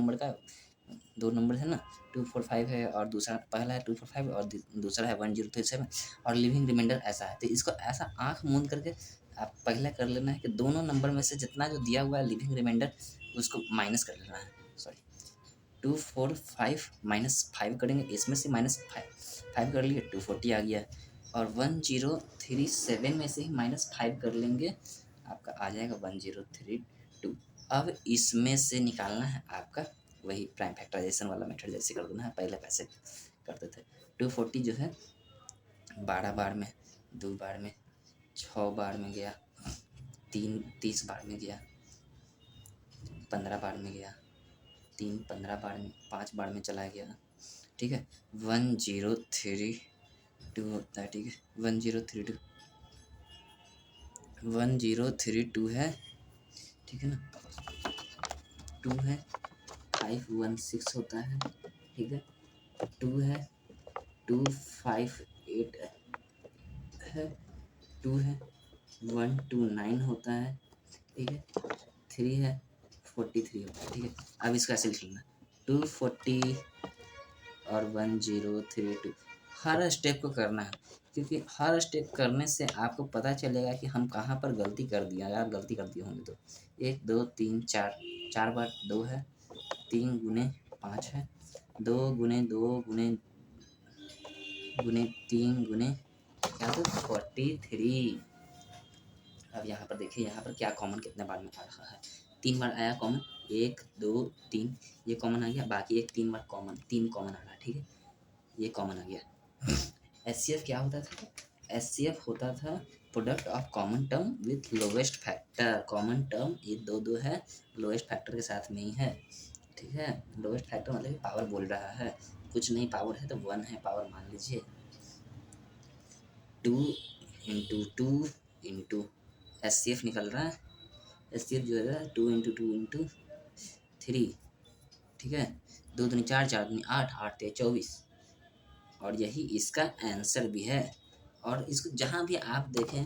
नंबर है ना, 245 है और दूसरा पहला है 245 और दूसरा है 1037 और लिविंग रिमाइंडर ऐसा है। तो इसको ऐसा आँख मूंद करके आप पहले कर लेना है कि दोनों नंबर में से जितना जो दिया हुआ है लिविंग रिमाइंडर उसको माइनस कर लेना है। सॉरी, 245 -5 करेंगे, इसमें से -5 कर लिए 240 आ गया। और 1037 में से ही -5 कर लेंगे, आपका आ जाएगा 1032। अब इसमें से निकालना है आपका वही प्राइम फैक्टराइजेशन वाला मेथड जैसे कर देना है, पहले कैसे करते थे। 240 जो है 12 बार में, 2 बार में, 6 बार में गया, 30 बार में गया, 15 बार में गया, 15 बार में, 5 बार में चला गया, ठीक है। 1032 होता है, ठीक है। 1032 है, ठीक है ना। 2 है, 516 होता है, ठीक है। 2 है, 258 है, 2 है, 129 होता है, ठीक है। 3 है, 43 होता है, ठीक है। अब इसको ऐसे लिख लेना, 240 और 1032 हर स्टेप को करना है, क्योंकि हर स्टेप करने से आपको पता चलेगा कि हम कहाँ पर गलती कर दिया। अगर गलती कर दिए होंगे तो 1 2 3 4, 4 बार 2 है, 3 गुने 5 है, 2 गुने 2 गुने गुने 3 गुने क्या तो 43। अब यहाँ पर देखिए, यहाँ पर क्या कॉमन कितने बार में आ रहा है, 3 बार आया कॉमन, 1 2 3 ये कॉमन आ गया, बाकी एक 3 बार कॉमन, 3 कॉमन आ रहा है, ठीक है। ये कॉमन आ गया। HCF क्या होता था? HCF होता था product of common term with lowest factor. Common term ये दो है, लोवेस्ट फैक्टर के साथ में ही है, ठीक है। लोवेस्ट फैक्टर मतलब कि पावर बोल रहा है, कुछ नहीं पावर है तो 1 है पावर, मान लीजिए 2 इंटू 2 इंटू HCF निकल रहा है। HCF जो है 2 इंटू 2 इंटू 3, ठीक है। 2 दूनी 4, 4 दूनी 8, 8 ते 24 और यही इसका आंसर भी है। और इसको जहाँ भी आप देखें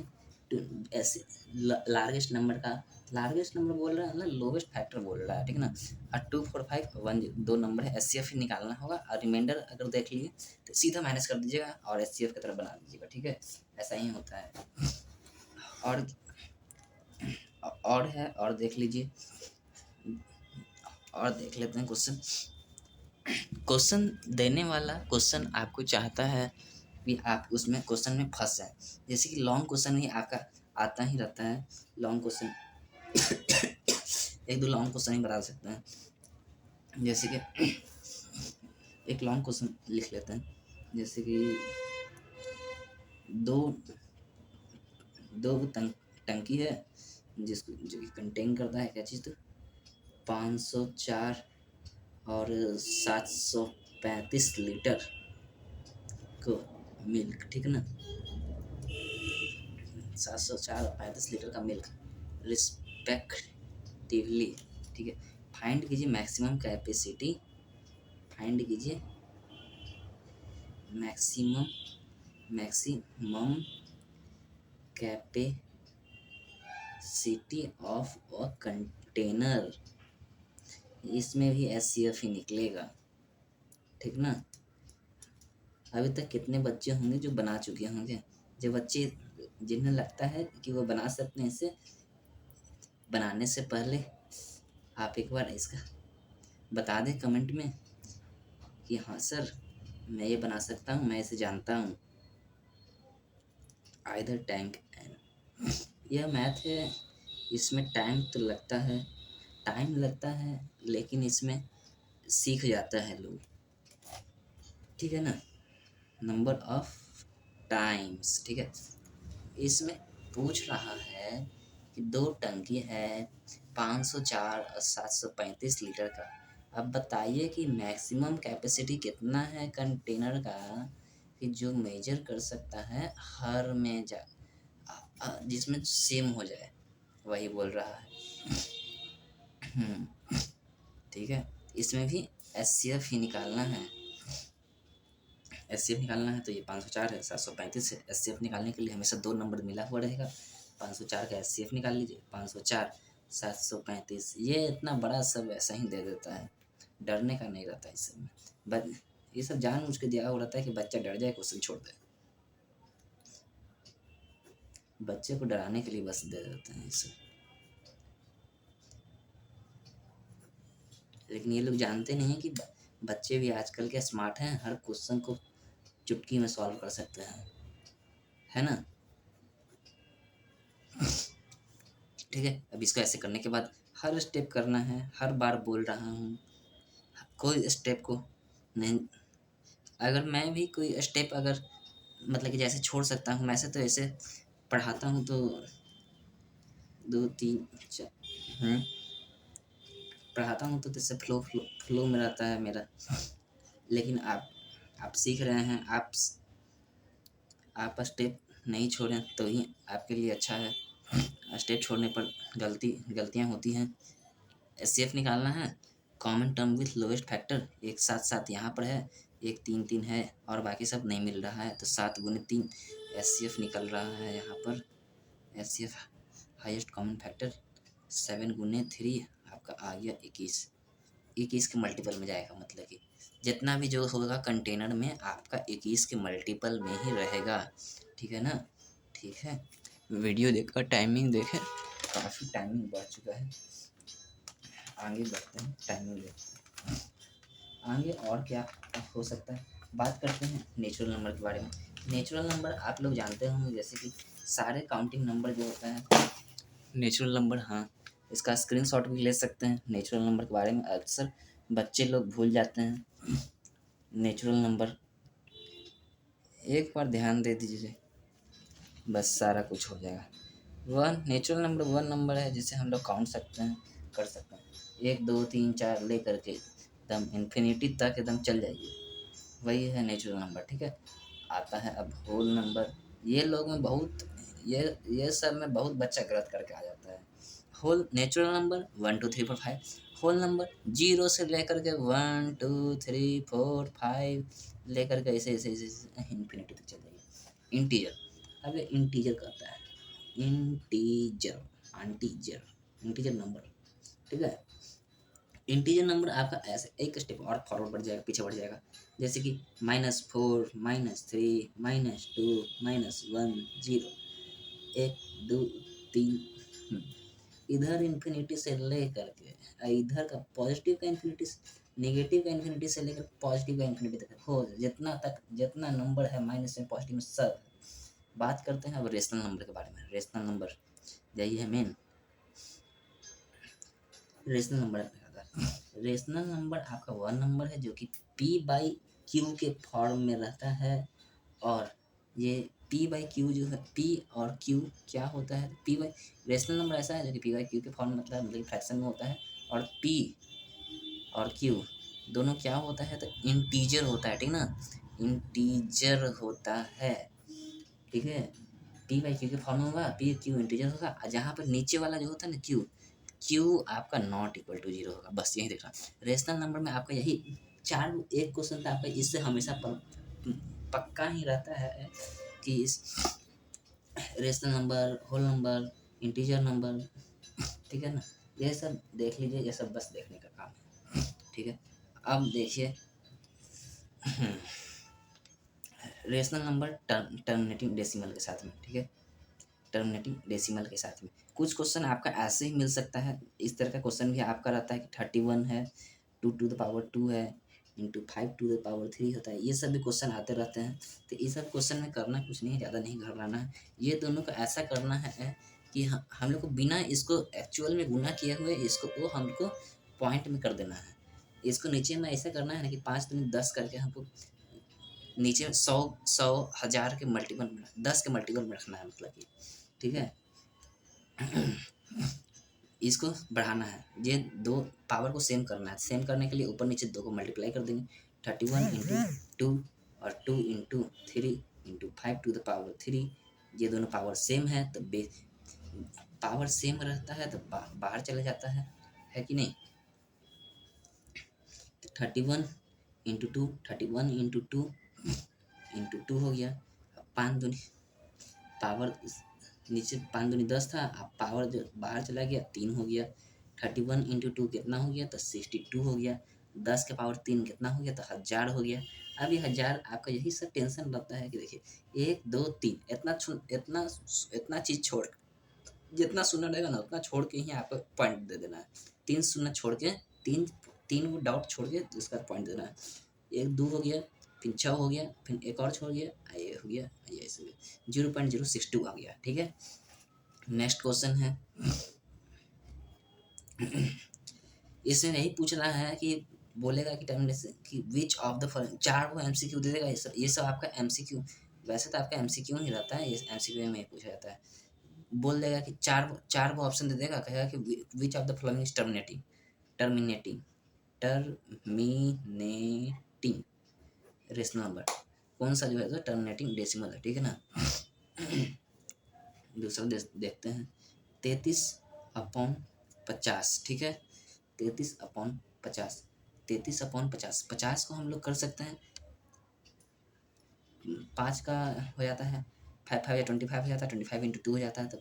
तो ऐसे लार्जेस्ट नंबर का लार्जेस्ट नंबर बोल रहा है ना, लोवेस्ट फैक्टर बोल रहा है, ठीक है ना। और 245 1 2 नंबर है, HCF ही निकालना होगा और रिमाइंडर अगर देख लिए तो सीधा माइनस कर दीजिएगा और HCF की तरफ बना दीजिएगा, ठीक है। ऐसा ही होता है। और है, और देख लीजिए, और देख लेते हैं क्वेश्चन। क्वेश्चन देने वाला क्वेश्चन आपको चाहता है कि आप उसमें क्वेश्चन में फंस जाए, जैसे कि लॉन्ग क्वेश्चन ही आपका आता ही रहता है। लॉन्ग क्वेश्चन एक दो लॉन्ग क्वेश्चन ही बता सकते हैं, जैसे कि एक लॉन्ग क्वेश्चन लिख लेते हैं, जैसे कि दो दो टंकी है जिसको जो कि कंटेन करता है क्या चीज़, तो 504 और 735 लीटर को मिल्क, ठीक है ना। 704 और 35 लीटर का मिल्क रिस्पेक्टिवली, ठीक है। फाइंड कीजिए मैक्सिमम कैपेसिटी, फाइंड कीजिए maximum capacity of a container. इसमें भी HCF ही निकलेगा, ठीक ना। अभी तक कितने बच्चे होंगे जो बना चुके होंगे, जो बच्चे जिन्हें लगता है कि वो बना सकते हैं, इसे बनाने से पहले आप एक बार इसका बता दें कमेंट में कि हाँ सर मैं ये बना सकता हूँ, मैं इसे जानता हूँ। आइदर टैंक एंड यह मैथ है, इसमें टाइम लगता है लेकिन इसमें सीख जाता है लोग, ठीक है ना। नंबर ऑफ टाइम्स, ठीक है। इसमें पूछ रहा है कि 2 टंकी है 504 और 735 लीटर का। अब बताइए कि मैक्सिमम कैपेसिटी कितना है कंटेनर का कि जो मेजर कर सकता है हर में जिसमें सेम हो जाए, वही बोल रहा है। ठीक है, इसमें भी HCF ही निकालना है। एचसीएफ निकालना है तो ये 504 है, 735 है। एचसीएफ निकालने के लिए हमेशा 2 नंबर मिला हुआ रहेगा। 504 का एचसीएफ निकाल लीजिए, 504 735। ये इतना बड़ा सब ऐसा ही दे देता है, डरने का नहीं रहता इस सब में। बट ये सब जानबूझ के दिया हुआ रहता है कि बच्चा डर जाए, क्वेश्चन छोड़ दे। बच्चे को डराने के लिए बस दे देते हैं इसे। लेकिन ये लोग जानते नहीं हैं कि बच्चे भी आजकल के स्मार्ट हैं, हर क्वेश्चन को चुटकी में सॉल्व कर सकते हैं, है ना। ठीक है, अब इसको ऐसे करने के बाद हर स्टेप करना है। हर बार बोल रहा हूँ, कोई स्टेप को नहीं। अगर मैं भी कोई स्टेप अगर मतलब कि जैसे छोड़ सकता हूँ, वैसे तो ऐसे पढ़ाता हूँ तो 2 3 4 पढ़ाता हूँ तो जैसे फ्लो में रहता है मेरा। लेकिन आप सीख रहे हैं, आप स्टेप नहीं छोड़ें तो ही आपके लिए अच्छा है। स्टेप छोड़ने पर गलतियाँ होती हैं। एचसीएफ निकालना है, common term with lowest factor, एक साथ साथ यहाँ पर है, एक 3 3 है और बाकी सब नहीं मिल रहा है, तो 7 गुने 3 एचसीएफ निकल रहा है यहाँ पर। एचसीएफ हाईएस्ट कॉमन फैक्टर 7 गुने 3 आपका आ गया 21। 21 के मल्टीपल में जाएगा, मतलब कि जितना भी जो होगा कंटेनर में आपका 21 के मल्टीपल में ही रहेगा। ठीक है ना। ठीक है, वीडियो देखकर टाइमिंग देखें, काफ़ी टाइमिंग बढ़ चुका है। आगे बढ़ते हैं, टाइमिंग देखते हैं आगे और क्या हो सकता है। बात करते हैं नेचुरल नंबर के बारे में। नेचुरल नंबर आप लोग जानते होंगे, जैसे कि सारे काउंटिंग नंबर जो होता है नेचुरल नंबर। हाँ, इसका स्क्रीनशॉट भी ले सकते हैं। नेचुरल नंबर के बारे में अक्सर बच्चे लोग भूल जाते हैं। नेचुरल नंबर एक बार ध्यान दे दीजिए, बस सारा कुछ हो जाएगा। नेचुरल नंबर 1 नंबर है जिसे हम लोग काउंट सकते हैं, कर सकते हैं। 1 2 3 4 ले करके एकदम इन्फिनिटी तक एकदम चल जाइए, वही है नेचुरल नंबर। ठीक है, आता है अब होल नंबर। ये लोग में बहुत ये सब में बहुत बच्चा गलत करके आ जाता है। Whole natural number 1 2 3 4 5, whole number 0 से लेकर के 1 2 3 4 5 लेकर के ऐसे ऐसे ऐसे इन्फिनिटी तक चल जाइए। इंटीजर, अब ये इंटीजर करता है, इंटीजर इंटीजर नंबर। ठीक है, इंटीजर नंबर आपका ऐसे एक स्टेप और फॉरवर्ड बढ़ जाएगा, पीछे बढ़ जाएगा। जैसे कि -4 -3 -2 -1 0 1 2 3। इधर इन्फिनिटी से ले करके इधर का पॉजिटिव का इन्फिनिटी, नेगेटिव का इन्फिनिटी से लेकर पॉजिटिव का इन्फिनिटी तक हो, जितना नंबर है माइनस में पॉजिटिव में सब। बात करते हैं अब रेशनल नंबर के बारे में। रेशनल नंबर यही है main. Rational number rational number आपका वह नंबर है जो कि p/q के फॉर्म में रहता है। और ये p/q जो है, p और q क्या होता है, रेशनल नंबर ऐसा है जो कि p/q के फॉर्म में मतलब फ्रैक्शन में होता है। और p और q दोनों क्या होता है, तो इंटीजर होता है। ठीक ना, इंटीजर होता है। ठीक है, p/q के फॉर्म में होगा, p/q इंटीजर होगा। जहाँ पर नीचे वाला जो होता है ना q आपका नॉट इक्वल टू 0 होगा। बस यही देखना। रेशनल नंबर में आपका यही एक क्वेश्चन था आपका, इससे हमेशा पक्का ही रहता है कि इस rational number, whole number, integer number, ठीक है ना, ये सब देख लीजिए। ये सब बस देखने का काम है। ठीक है, अब देखिए रेशनल नंबर टर्मिनेटिंग डेसिमल के साथ में। ठीक है, टर्मिनेटिंग डेसिमल के साथ में कुछ क्वेश्चन आपका ऐसे ही मिल सकता है। इस तरह का क्वेश्चन भी आपका रहता है कि 31 है, 2 है, इंटू 5 होता है। ये सब भी क्वेश्चन आते रहते हैं। तो ये सब क्वेश्चन में करना कुछ नहीं, ज़्यादा नहीं घबराना है। ये दोनों को ऐसा करना है कि हम लोग को बिना इसको एक्चुअल में गुना किए हुए इसको वो हमको पॉइंट में कर देना है। इसको नीचे में ऐसा करना है ना कि 5 दूनी 10 करके हमको नीचे 100 100 1000 के मल्टीपल में 10 के मल्टीपल में रखना है, मतलब कि ठीक है। इसको बढ़ाना है, ये दो पावर को सेम करना है। सेम करने के लिए ऊपर नीचे 2 को मल्टीप्लाई कर देंगे। 31 इंटू 2 और 2 इंटू 3 इंटू 5 ये दोनों पावर सेम है तो पावर सेम रहता है तो बाहर चले जाता है कि नहीं। तो 31 इंटू 2 31 इंटू 2 इंटू 2 हो गया। अब 5 दूनी पावर नीचे 5 दूनी 10 था, अब पावर जो बाहर चला गया 3 हो गया। 31 इंटू 2 कितना हो गया? तो 62 हो गया। 10 के पावर 3 कितना हो गया? तो 1000 हो गया। अब ये 1000 आपका यही सब टेंशन रहता है कि देखिए 1 2 3 इतना चीज़ छोड़, जितना शून्य रहेगा ना उतना छोड़ के ही आपको पॉइंट दे देना है। 3 शून्य छोड़ के, तीन तीन वो डॉट छोड़ के उसका पॉइंट देना है। 1 2 हो गया, फिर 6 हो गया, फिर एक और छोड़ गया, ये हो गया, ये ऐसे हो गया, 0.062 आ गया। ठीक है, नेक्स्ट क्वेश्चन है। इसमें यही पूछ रहा है कि बोलेगा कि टर्मिनेशन कि विच ऑफ द फॉलोइंग, 4 वो एमसीक्यू दे देगा। ये सब आपका एमसीक्यू, वैसे तो आपका एमसीक्यू ही रहता है, ये एमसीक्यू में पूछा जाता है। बोल देगा कि चार वो ऑप्शन दे देगा, कहेगा कि which of the following is terminating terminating terminating rational number, कौन सा जो है तो टर्मिनेटिंग डेसिमल है। ठीक है ना। दूसरा देखते हैं, 33/50। ठीक है, 33/50, 33/50, 50 को हम लोग कर सकते हैं, 5 का हो जाता है 5 5 या 25 हो जाता है, 25 इंटू 2 हो जाता है, तो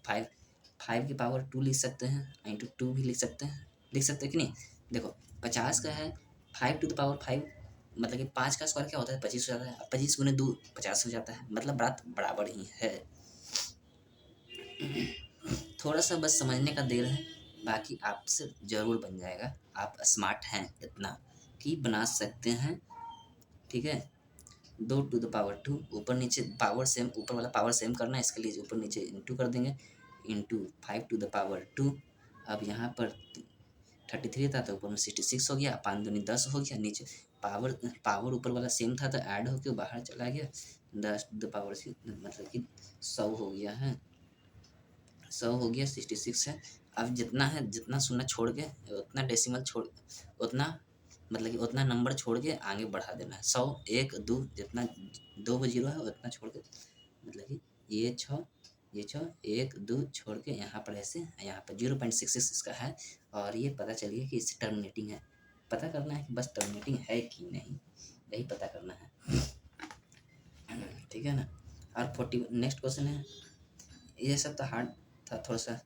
5 की पावर 2 लिख सकते हैं, इंटू 2 भी लिख सकते हैं कि नहीं। देखो 50 का है 5 टू द पावर 5, मतलब कि 5 का स्क्वायर क्या होता है? 25 हो जाता है। 25 गुने 2 50 हो जाता है, मतलब बात बराबर ही है। थोड़ा सा बस समझने का देर है, बाकी आपसे ज़रूर बन जाएगा। आप स्मार्ट हैं इतना कि बना सकते हैं। ठीक है, 2 टू द पावर 2, ऊपर नीचे पावर सेम, ऊपर वाला पावर सेम करना है, इसके लिए ऊपर नीचे इंटू कर देंगे, इंटू 5 टू द पावर 2। अब यहाँ पर 33 था तो ऊपर में 66 हो गया, 5 दूनी 10 हो गया, नीचे पावर ऊपर वाला सेम था तो ऐड होकर बाहर चला गया, 10 टू द पावर 6, मतलब कि 100 हो गया है, 100 हो गया, 66 है। अब जितना है, जितना शून्य छोड़ के उतना डेसिमल छोड़, उतना मतलब कि उतना नंबर छोड़ के आगे बढ़ा देना है। 100 1 2, जितना 2 को 0 है उतना छोड़ के, मतलब कि ये 6 1 2 छोड़ के यहाँ पर ऐसे, यहाँ पर 0.66 इसका है। और ये पता चलिए कि इससे टर्मिनेटिंग है, पता करना है कि बस टर्मिनेटिंग है कि नहीं, यही पता करना है। ठीक है ना। और 40 नेक्स्ट क्वेश्चन है। ये सब तो हार्ड था, थोड़ा सा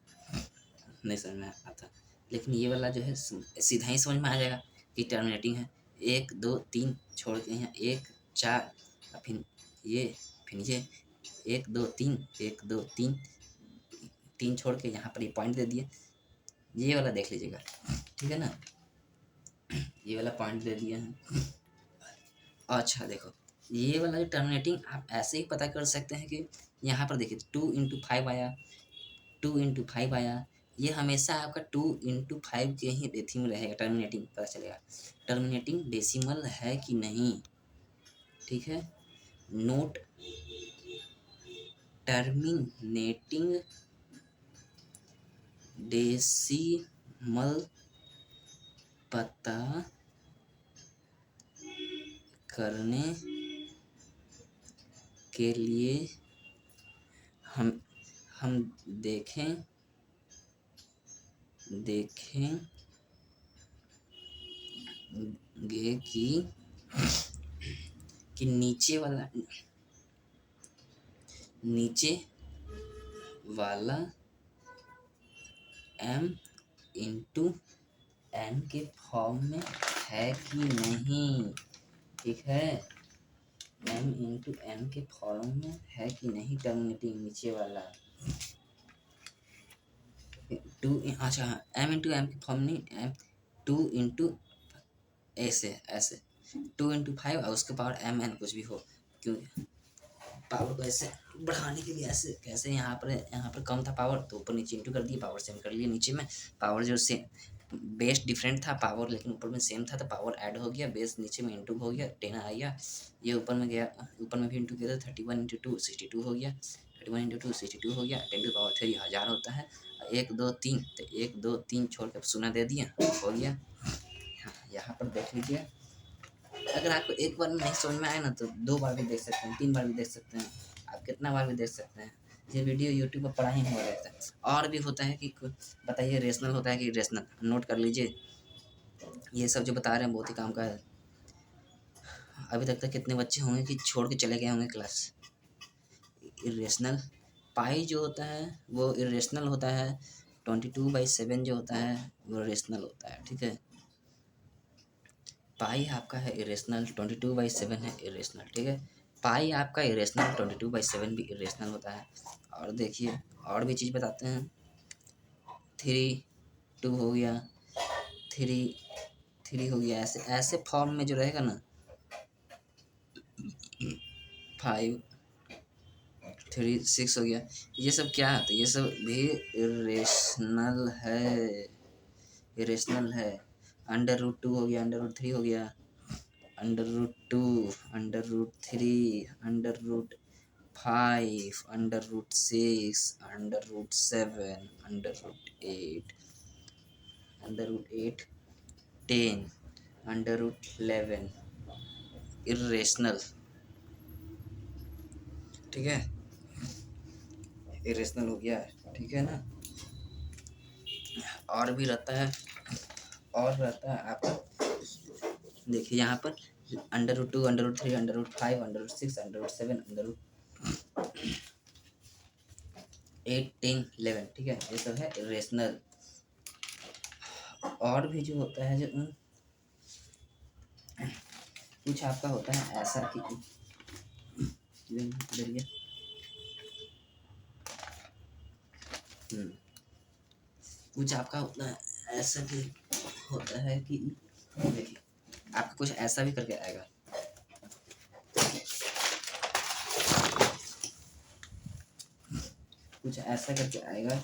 नहीं समझ में आता, लेकिन ये वाला जो है सीधा ही समझ में आ जाएगा कि टर्मिनेटिंग है। 1 2 3 छोड़ के यहाँ 1 4, फिर ये 1 2 3 1 2 3 3 छोड़ के यहाँ पर ये पॉइंट दे दिए, ये वाला देख लीजिएगा। ठीक है ना, ये वाला पॉइंट दे दिए हैं। अच्छा देखो, ये वाला जो टर्मिनेटिंग आप ऐसे ही पता कर सकते हैं कि यहाँ पर देखिए 2 इंटू 5 आया, 2 इंटू 5 आया, ये हमेशा आपका 2 इंटू 5 के ही रेथी में रहेगा, टर्मिनेटिंग पता चलेगा। टर्मिनेटिंग डेसिमल है कि नहीं। ठीक है, नोट टर्मिनेटिंग डेसिमल पता करने के लिए हम देखेंगे कि नीचे वाला m इंटू n के फॉर्म में है कि नहीं। ठीक है, m इंटू n के फॉर्म में है कि नहीं टर्मिनेटिंग नीचे वाला। 2 अच्छा m इंटू m के फॉर्म नहीं, m 2 इंटू ऐसे 2 इंटू 5 और उसके पावर m n कुछ भी हो, क्यों पावर को ऐसे बढ़ाने के लिए ऐसे कैसे, यहाँ पर कम था पावर तो ऊपर नीचे इंटू कर दिए, पावर सेम कर लिए, नीचे में पावर जो सेम बेस डिफरेंट था पावर, लेकिन ऊपर में सेम था तो पावर ऐड हो गया, बेस नीचे में इंटू हो गया, 10 आ गया, ये ऊपर में गया, ऊपर में भी इंटू किया था, 31 इंटू 2 62 हो गया, 31 इंटू 2 62 हो गया, 10 टू पावर 3 1000 होता है। 1 2 3 तो 1 2 3 छोड़ के शून्य दे दिया, हो गया। यहाँ पर देख लीजिए, अगर आपको एक बार में नहीं समझ में आए ना तो 2 बार भी देख सकते हैं, 3 बार भी देख सकते हैं, आप कितना बार भी देख सकते हैं। ये वीडियो यूट्यूब पर पढ़ा ही हुआ रहता है। और भी होता है कि बताइए रेशनल होता है कि रेशनल, नोट कर लीजिए, ये सब जो बता रहे हैं बहुत ही काम का है। अभी तक कितने बच्चे होंगे कि छोड़ के चले गए होंगे क्लास। इरेशनल पाई जो होता है वो इरेशनल होता है, 22/7 जो होता है वो रेशनल होता है, ठीक है। पाई आपका है इरेशनल, 22/7 है इरेशनल, ठीक है। पाई आपका इरेशनल, 22/7 भी इरेशनल होता है। और देखिए और भी चीज़ बताते हैं। 3 2 हो गया, 3 3 हो गया, ऐसे ऐसे फॉर्म में जो रहेगा ना, 5 3 6 हो गया। ये सब क्या है, तो ये सब भी इरेशनल है, इरेशनल है। √2 हो गया, √3 हो गया, √2, √3, √5, √6, √7, √8, √8, 10, √11 इरेशनल, ठीक है। इरेशनल हो गया, ठीक है ना। और भी रहता है, और रहता है आपका, देखिए यहाँ पर √2, √3, √5, √6, √7, √8, 10, 11, ठीक है। ये सब है इरेशनल। और भी जो होता है, जो कुछ आपका होता है ऐसा कि कुछ आपका होता है ऐसा कि होता है कि देखिए आपका कुछ ऐसा भी करके आएगा, कुछ ऐसा करके आएगा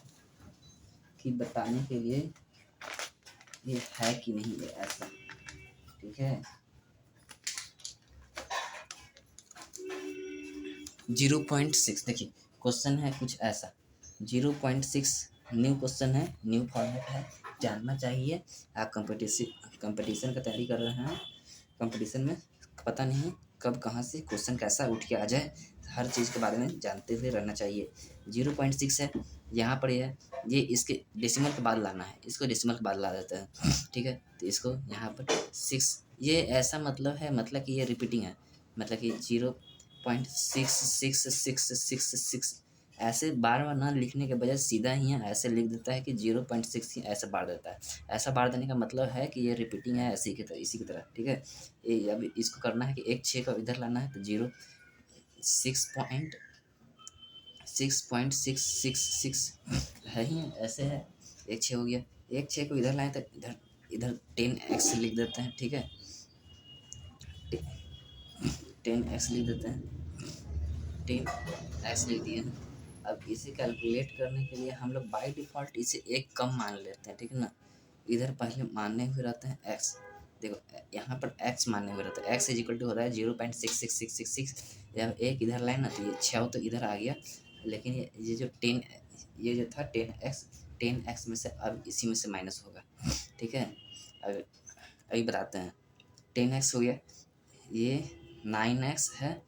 कि बताने के लिए ये है कि नहीं है ऐसा, ठीक है। 0.6 देखिए क्वेश्चन है कुछ ऐसा, 0.6 न्यू क्वेश्चन है, न्यू फॉर्मेट है, जानना चाहिए। आप कंपटीशन का तैयारी कर रहे हैं, कंपटीशन में पता नहीं कब कहाँ से क्वेश्चन कैसा उठ के आ जाए, हर चीज़ के बारे में जानते हुए रहना चाहिए। 0.6 है यहाँ पर, ये इसके डेसिमल के बाद लाना है, इसको डेसिमल के बाद ला देता है, ठीक है। तो इसको यहाँ पर 6, ये ऐसा मतलब है, मतलब कि ये रिपीटिंग है, मतलब कि 0.666666 ऐसे बार बार ना लिखने के बजाय सीधा ही है ऐसे लिख देता है कि 0.6 ही ऐसे बाढ़ देता है। ऐसा बाढ़ देने का मतलब है कि ये रिपीटिंग है ऐसी की तरह, इसी की तरह, ठीक है। अब इसको करना है कि एक 6 को इधर लाना है, तो 6.666 है ही ऐसे है। एक 6 हो गया, एक 6 को इधर लाए तो इधर इधर 10x लिख देते हैं, ठीक है। 10x लिख देते हैं, 10x लिख दिए हैं। अब इसे कैलकुलेट करने के लिए हम लोग बाय डिफ़ॉल्ट इसे एक कम मान लेते हैं, ठीक है ना। इधर पहले मानने हुए रहते हैं x, देखो यहाँ पर x मानने हुए रहता है, x इज इक्वल टू होता है 0.66666। जब एक इधर लाइन ना, तो ये 6 तो इधर आ गया, लेकिन ये जो 10, ये जो था 10x में से अब इसी में से माइनस होगा, ठीक है। अब अभी बताते हैं, 10x हो गया, ये 9x है,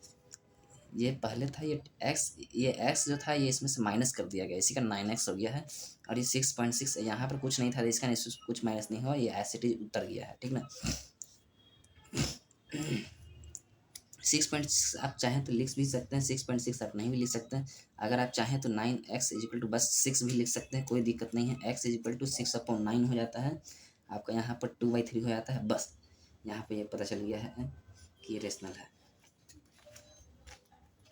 ये पहले था ये x जो था ये इसमें से माइनस कर दिया गया, इसी का 9x हो गया है। और ये 6.6 यहाँ पर कुछ नहीं था, इसका कुछ माइनस नहीं हुआ, ये एज इट इज उतर गया है, ठीक ना। 6.6 आप चाहें तो लिख भी सकते हैं, 6.6 आप नहीं भी लिख सकते हैं। अगर आप चाहें तो 9x इज इक्वल टू बस 6 भी लिख सकते हैं, कोई दिक्कत नहीं है। x इज इक्वल टू 6/9 हो जाता है आपका, यहाँ पर 2/3 हो जाता है, बस यहाँ पर ये पता चल गया है कि ये रेशनल है,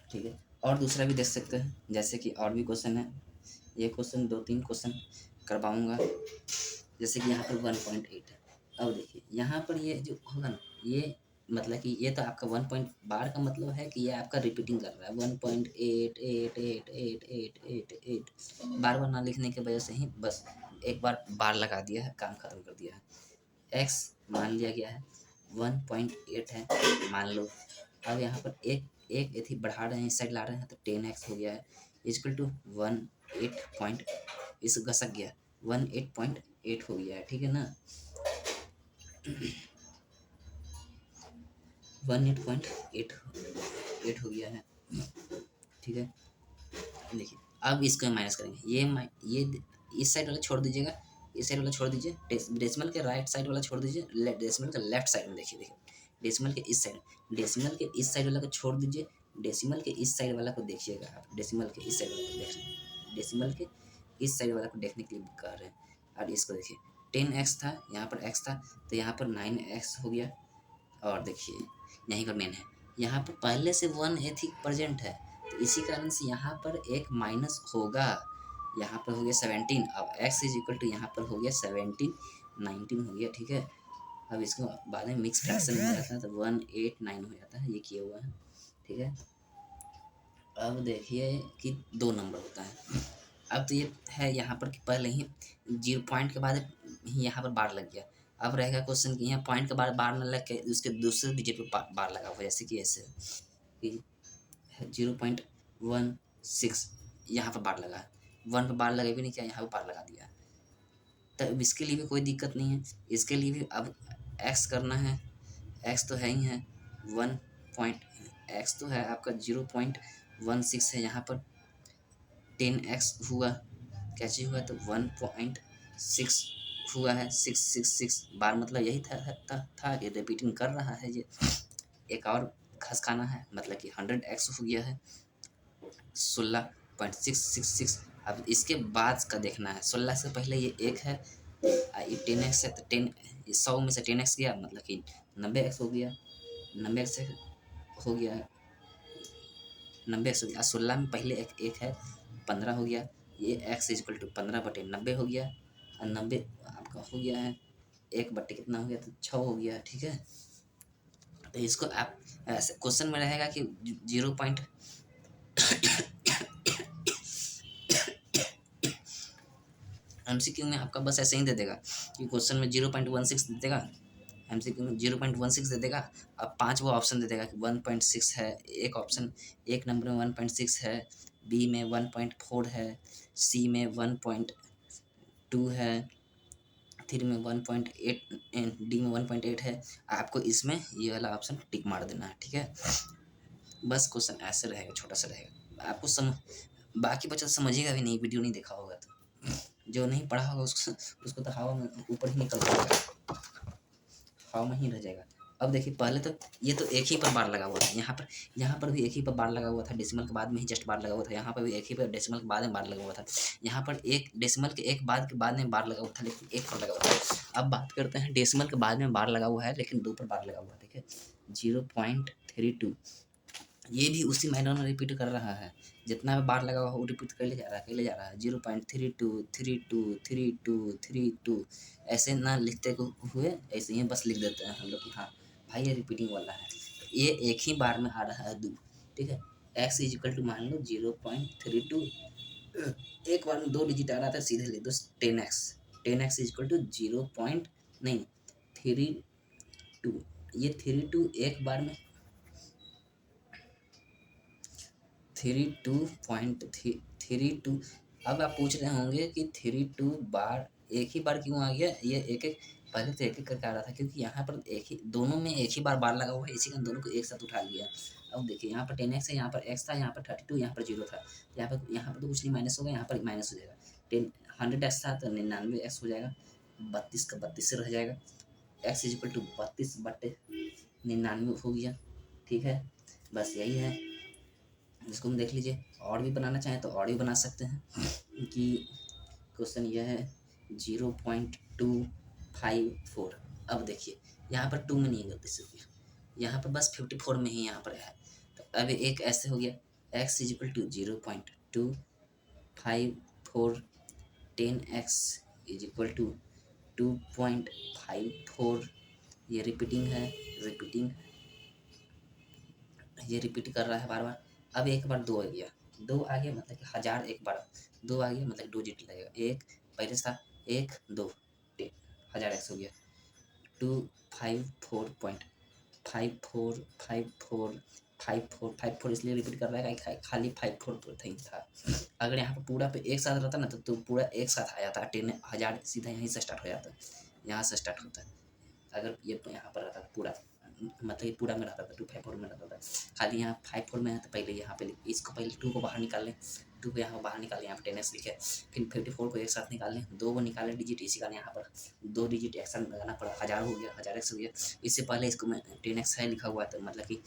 ठीक है। और दूसरा भी देख सकते हैं, जैसे कि और भी क्वेश्चन है, ये क्वेश्चन 2-3 क्वेश्चन करवाऊँगा, जैसे कि यहाँ पर 1.8 है। अब देखिए यहाँ पर ये जो होगा ना, ये मतलब कि ये तो आपका 1 पॉइंट बार का मतलब है कि ये आपका रिपीटिंग कर रहा है, 1.888888, बार बार ना लिखने की वजह से ही बस एक बार बार लगा दिया है, काम खत्म कर दिया है। x मान लिया गया है 1.8 है, मान लो। अब यहाँ पर एक थी बढ़ा रहे हैं, इस साइड ला रहे हैं, तो 10x हो गया है, इक्वल टू 18 पॉइंट, इस घसक गया 18.8 हो गया है, ठीक है ना। 18.8 हो गया है, ठीक है। देखिए अब इसको माइनस करेंगे, ये इस साइड वाला छोड़ दीजिएगा, इस साइड वाला छोड़ दीजिए, डेसिमल के राइट साइड वाला छोड़ दीजिए, डेसिमल के लेफ्ट साइड में देखिए डेसिमल के इस साइड, डेसिमल के इस साइड वाला को छोड़ दीजिए, डेसिमल के इस साइड वाला को देखिएगा आप, डेसिमल के इस साइड वाला को देखिए, डेसिमल के इस साइड वाला को देखने के लिए कह रहे हैं। और इसको देखिए 10x था, यहाँ पर x था, तो यहाँ पर 9x हो गया। और देखिए यहीं पर मेन है, यहाँ पर पहले से 1 एथिक प्रेजेंट है, तो इसी कारण से यहाँ पर एक माइनस होगा। यहाँ पर हो गया 17, अब x इज इक्वल टू यहाँ पर हो गया 17, 19 हो गया, ठीक है। अब इसको बाद में मिक्स फ्रैक्शन हो जाता है तो 189 हो जाता है, ये किया हुआ है, ठीक है। अब देखिए कि 2 नंबर होता है। अब तो ये है यहाँ पर कि पहले ही 0 पॉइंट के बाद ही यहाँ पर बार लग गया। अब रहेगा क्वेश्चन कि यहाँ पॉइंट के बाद बार न लग के उसके दूसरे डिजिट पे बार लगा हुआ, जैसे कि ऐसे कि 0.16 यहाँ पर बार लगा, 1 पर बार लगे भी नहीं क्या, यहाँ पर बार लगा दिया। तब इसके लिए भी कोई दिक्कत नहीं है, इसके लिए भी अब x करना है, x तो है ही है 1 पॉइंट, x तो है आपका 0.16 है, यहाँ पर 10x हुआ, कैसे हुआ तो 1.6 हुआ है, 666 बार, मतलब यही था कि रिपीटिंग कर रहा है ये। एक और घस खाना है, मतलब कि 100x हो गया है 16.666। अब इसके बाद का देखना है, 16 से पहले ये एक है, ये 10x है, तो 100 में से 10x गया, मतलब कि 90x हो गया, 90x हो गया, 90x हो गया। 16 में पहले एक है, 15 हो गया, ये x इज इक्वल टू 15/90 हो गया, और 90 आपका हो गया है 1/, कितना हो गया तो 6 हो गया, ठीक है। तो इसको आप ऐसे क्वेश्चन में रहेगा कि 0 पॉइंट MCQ में आपका बस ऐसे ही दे देगा कि क्वेश्चन में 0.16 दे देगा, MCQ में 0.16 दे देगा, अब 5 वो ऑप्शन दे देगा कि 1.6 है, एक ऑप्शन, एक नंबर में 1.6 है, बी में 1.4 है, सी में 1.2 है, 3 में 1.8, डी में 1.8 है। आपको इसमें ये वाला ऑप्शन टिक मार देना है, ठीक है। बस क्वेश्चन ऐसे रहेगा, छोटा सा रहेगा, आपको बाकी बच्चा समझेगा भी नहीं, वीडियो नहीं देखा होगा तो, जो नहीं पढ़ा होगा उसको तो हवा में ऊपर ही निकल जाएगा, हवा में ही रह जाएगा। अब देखिए पहले तो ये तो एक ही पर बार लगा हुआ था, यहाँ पर भी एक ही पर बार लगा हुआ था, डेसिमल के बाद में ही जस्ट बार लगा हुआ था, यहाँ पर भी एक ही पर डेसिमल के बाद में बार लगा हुआ था, यहाँ पर एक डेसिमल के एक बाद में बार लगा हुआ था, लेकिन एक पर लगा हुआ था। अब बात करते हैं डेसिमल के बाद में बार लगा हुआ है लेकिन 2 पर बार लगा हुआ है, ठीक है। 0.32 ये भी उसी मायने में रिपीट कर रहा है, जितना बार लगा हुआ वो रिपीट कर ले जा रहा है 0.32 32 32 32, ऐसे ना लिखते हुए ऐसे ही बस लिख देते हैं हम लोग कि हाँ भाई ये रिपीटिंग वाला है, ये एक ही बार में आ रहा है 2, ठीक है। x इज इक्वल टू मान लो 0.32, एक बार में 2 डिजिट आ रहा था, सीधे लिख दो 10x, 10x is equal to 0.32, ये 32 एक बार में 32.32। अब आप पूछ रहे होंगे कि 32 बार एक ही बार क्यों आ गया, ये एक पहले तो एक करके आ रहा था, क्योंकि यहाँ पर एक ही, दोनों में एक ही बार लगा हुआ है, इसी कारण दोनों को एक साथ उठा लिया। अब देखिए यहाँ पर 10x है, यहाँ पर x था, यहाँ पर 32, यहाँ पर 0 था, यहाँ पर तो कुछ नहीं माइनस होगा, यहाँ पर माइनस हो जाएगा। 100x था तो 99x हो जाएगा, 32 का 32 से रह जाएगा, x इज इक्वल टू 32/99 हो गया, ठीक है। बस यही है, इसको हम देख लीजिए, और भी बनाना चाहें तो और भी बना सकते हैं कि क्वेश्चन यह है 0.254। अब देखिए यहाँ पर 2 में नहीं है गलती से, यहाँ पर बस 54 में ही यहाँ पर है, तो अब एक ऐसे हो गया x is equal to 0.254, 10x is equal to 2.54, ये रिपीटिंग है, ये रिपीट कर रहा है बार बार। अब एक बार 2 आ गया, 2 आ गया मतलब कि 1000 एक बार 2 आ गया, मतलब 2 डिजिट लगेगा, एक पहले था 1 2 1000x हो गया, 254.545454 इसलिए रिपीट कर रहा है कि खाली 54 ही था। अगर यहाँ पर पूरा पे एक साथ रहता ना तो पूरा एक साथ आ जाता, 10,000 सीधा यहीं से स्टार्ट हो जाता, यहाँ से स्टार्ट होता है। अगर ये यहाँ पर रहता था पूरा, मतलब ये पूरा में रहता था 254 में रहता था, खाली यहाँ 54 में है तो पहले यहाँ पे इसको पहले 2 को बाहर निकाल लें, 2 को यहाँ बाहर निकालें, यहाँ पे 10x लिखे, फिर 54 को एक साथ निकालें, 2 को निकाले डिजिट, इसी कारण यहाँ पर 2 डिजिट एक साथ लगाना पड़ा, 1000 हो गया, 1000x हो गया। इससे पहले इसको मैं 10x है लिखा हुआ था, मतलब कि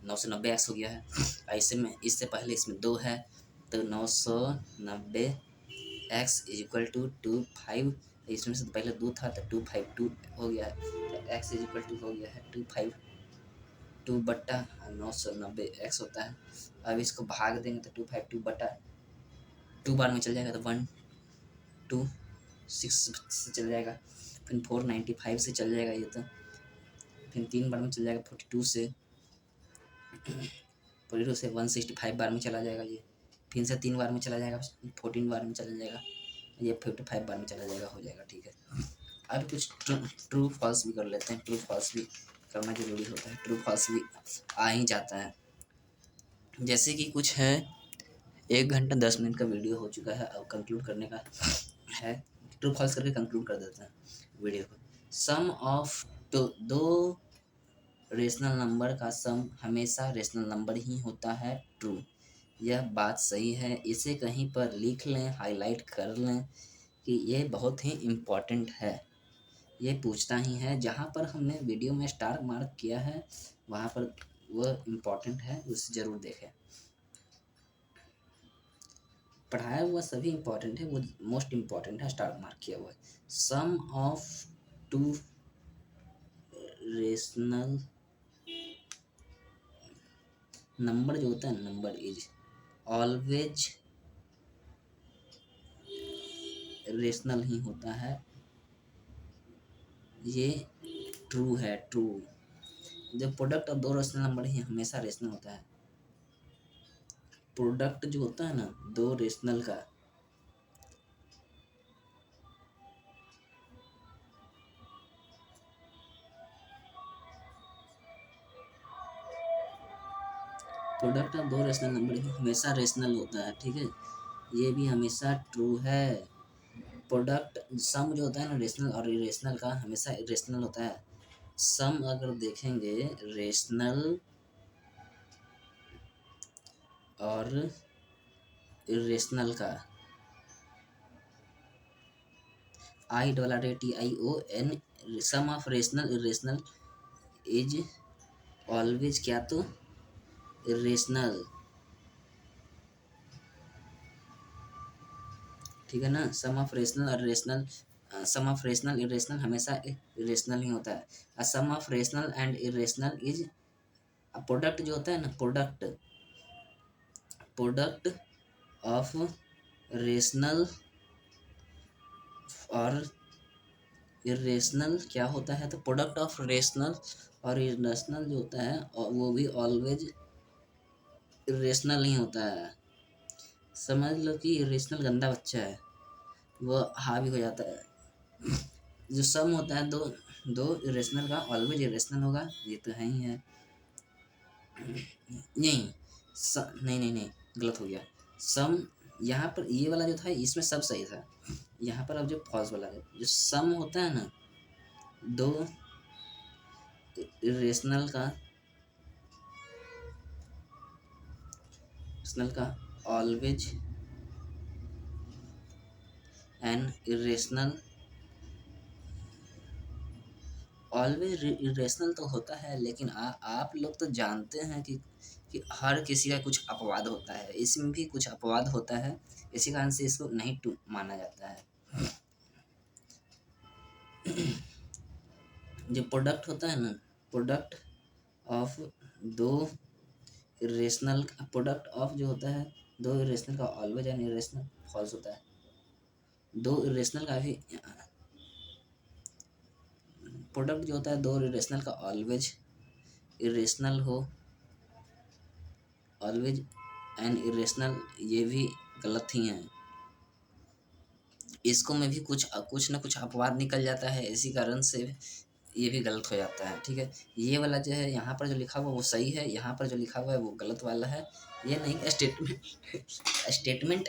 990x हो गया है। ऐसे में इससे पहले इसमें 2 है तो 990x इज इक्वल टू 25, इसमें से पहले 2 था तो 252 हो गया है, तो x इज इक्वल टू हो गया है 252 बट्टा 990x होता है। अब इसको भाग देंगे तो 252 बट्टा 2 बार में चल जाएगा तो 126 से चल जाएगा, फिर 495 से चल जाएगा ये, तो फिर 3 बार में चल जाएगा 42 से, 42 से 165 बार में चला जाएगा ये, फिर से 3 बार में चला जाएगा, 14 बार में चला जाएगा ये, 55 बार में चला जाएगा, हो जाएगा। ठीक है, अब कुछ ट्रू फॉल्स भी कर लेते हैं, ट्रू फॉल्स भी करना जरूरी होता है, ट्रू फॉल्स भी आ ही जाता है। जैसे कि कुछ है 1 घंटा 10 मिनट का वीडियो हो चुका है, अब कंक्लूड करने का है, ट्रू फॉल्स करके कंक्लूड कर देते हैं वीडियो को। सम ऑफ दो रेशनल नंबर का सम हमेशा रेशनल नंबर ही होता है, ट्रू। यह बात सही है, इसे कहीं पर लिख लें, हाईलाइट कर लें कि ये बहुत ही इम्पॉर्टेंट है, ये पूछता ही है। जहाँ पर हमने वीडियो में स्टार मार्क किया है वहाँ पर वह इम्पॉर्टेंट है, उसे ज़रूर देखें। पढ़ाया हुआ सभी इम्पॉर्टेंट है, वो मोस्ट इम्पॉर्टेंट है, स्टार मार्क किया हुआ है। सम ऑफ 2 रेशनल नंबर जो होता है, नंबर इज ऑलवेज रेशनल ही होता है, ये ट्रू है, ट्रू। जब प्रोडक्ट ऑफ 2 रेशनल नंबर ही हमेशा रेशनल होता है, प्रोडक्ट जो होता है ना 2 रेशनल का, प्रोडक्ट ऑफ 2 रेशनल नंबर ही हमेशा रेशनल होता है। ठीक है, ये भी हमेशा ट्रू है। प्रोडक्ट सम जो होता है ना रेशनल और इरेशनल का, हमेशा इरेशनल होता है। सम अगर देखेंगे रेशनल और इरेशनल का, IRRATION, sum of rational irrational is always क्या, तो इरेशनल। ठीक है ना, सम ऑफ रेशनल और rational, sum of rational irrational हमेशा इरेशनल ही होता है। Sum of rational and irrational is, product जो होता है ना, प्रोडक्ट ऑफ रेशनल और इरेशनल क्या होता है, तो प्रोडक्ट ऑफ रेशनल और इरेशनल जो होता है वो भी ऑलवेज इरेशनल ही होता है। समझ लो कि इरेशनल गंदा बच्चा है, वो हावी हो जाता है। जो सम होता है दो इरेशनल का, ऑलवेज इरेशनल होगा, ये तो है ही है। नहीं नहीं गलत हो गया। सम यहाँ पर ये वाला जो था इसमें सब सही था, यहाँ पर अब जो फॉल्स वाला है, जो सम होता है ना 2 इरेशनल का always an irrational, always irrational तो होता है, लेकिन आप लोग तो जानते हैं कि हर किसी का कुछ अपवाद होता है, इसमें भी कुछ अपवाद होता है, इसी कारण से इसको नहीं टू माना जाता है। जो प्रोडक्ट होता है ना, product of 2 irrational, product of जो होता है 2 इरेशनल का ऑलवेज एन इरेशनल फॉल्स होता है। 2 इरेशनल का भी प्रोडक्ट जो होता है 2 इरेशनल का ऑलवेज इरेशनल हो, ऑलवेज एन इरेशनल, ये भी गलत ही है। इसको में भी कुछ ना कुछ अपवाद निकल जाता है, इसी कारण से ये भी गलत हो जाता है। ठीक है, ये वाला जो है यहाँ पर जो लिखा हुआ वो सही है, यहाँ पर जो लिखा हुआ है वो गलत वाला है। ये नहीं, स्टेटमेंट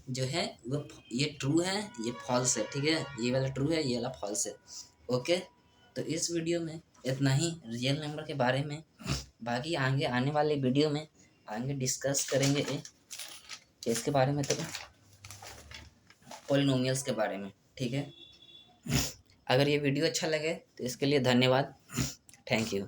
जो है वो ये ट्रू है, ये फॉल्स है। ठीक है, ये वाला ट्रू है, ये वाला फॉल्स है। ओके, तो इस वीडियो में इतना ही रियल नंबर के बारे में, बाकी आगे आने वाले वीडियो में आगे डिस्कस करेंगे किसके बारे में? तो पॉलिनोमियल्स के बारे में। ठीक है, अगर ये वीडियो अच्छा लगे तो इसके लिए धन्यवाद। Thank you.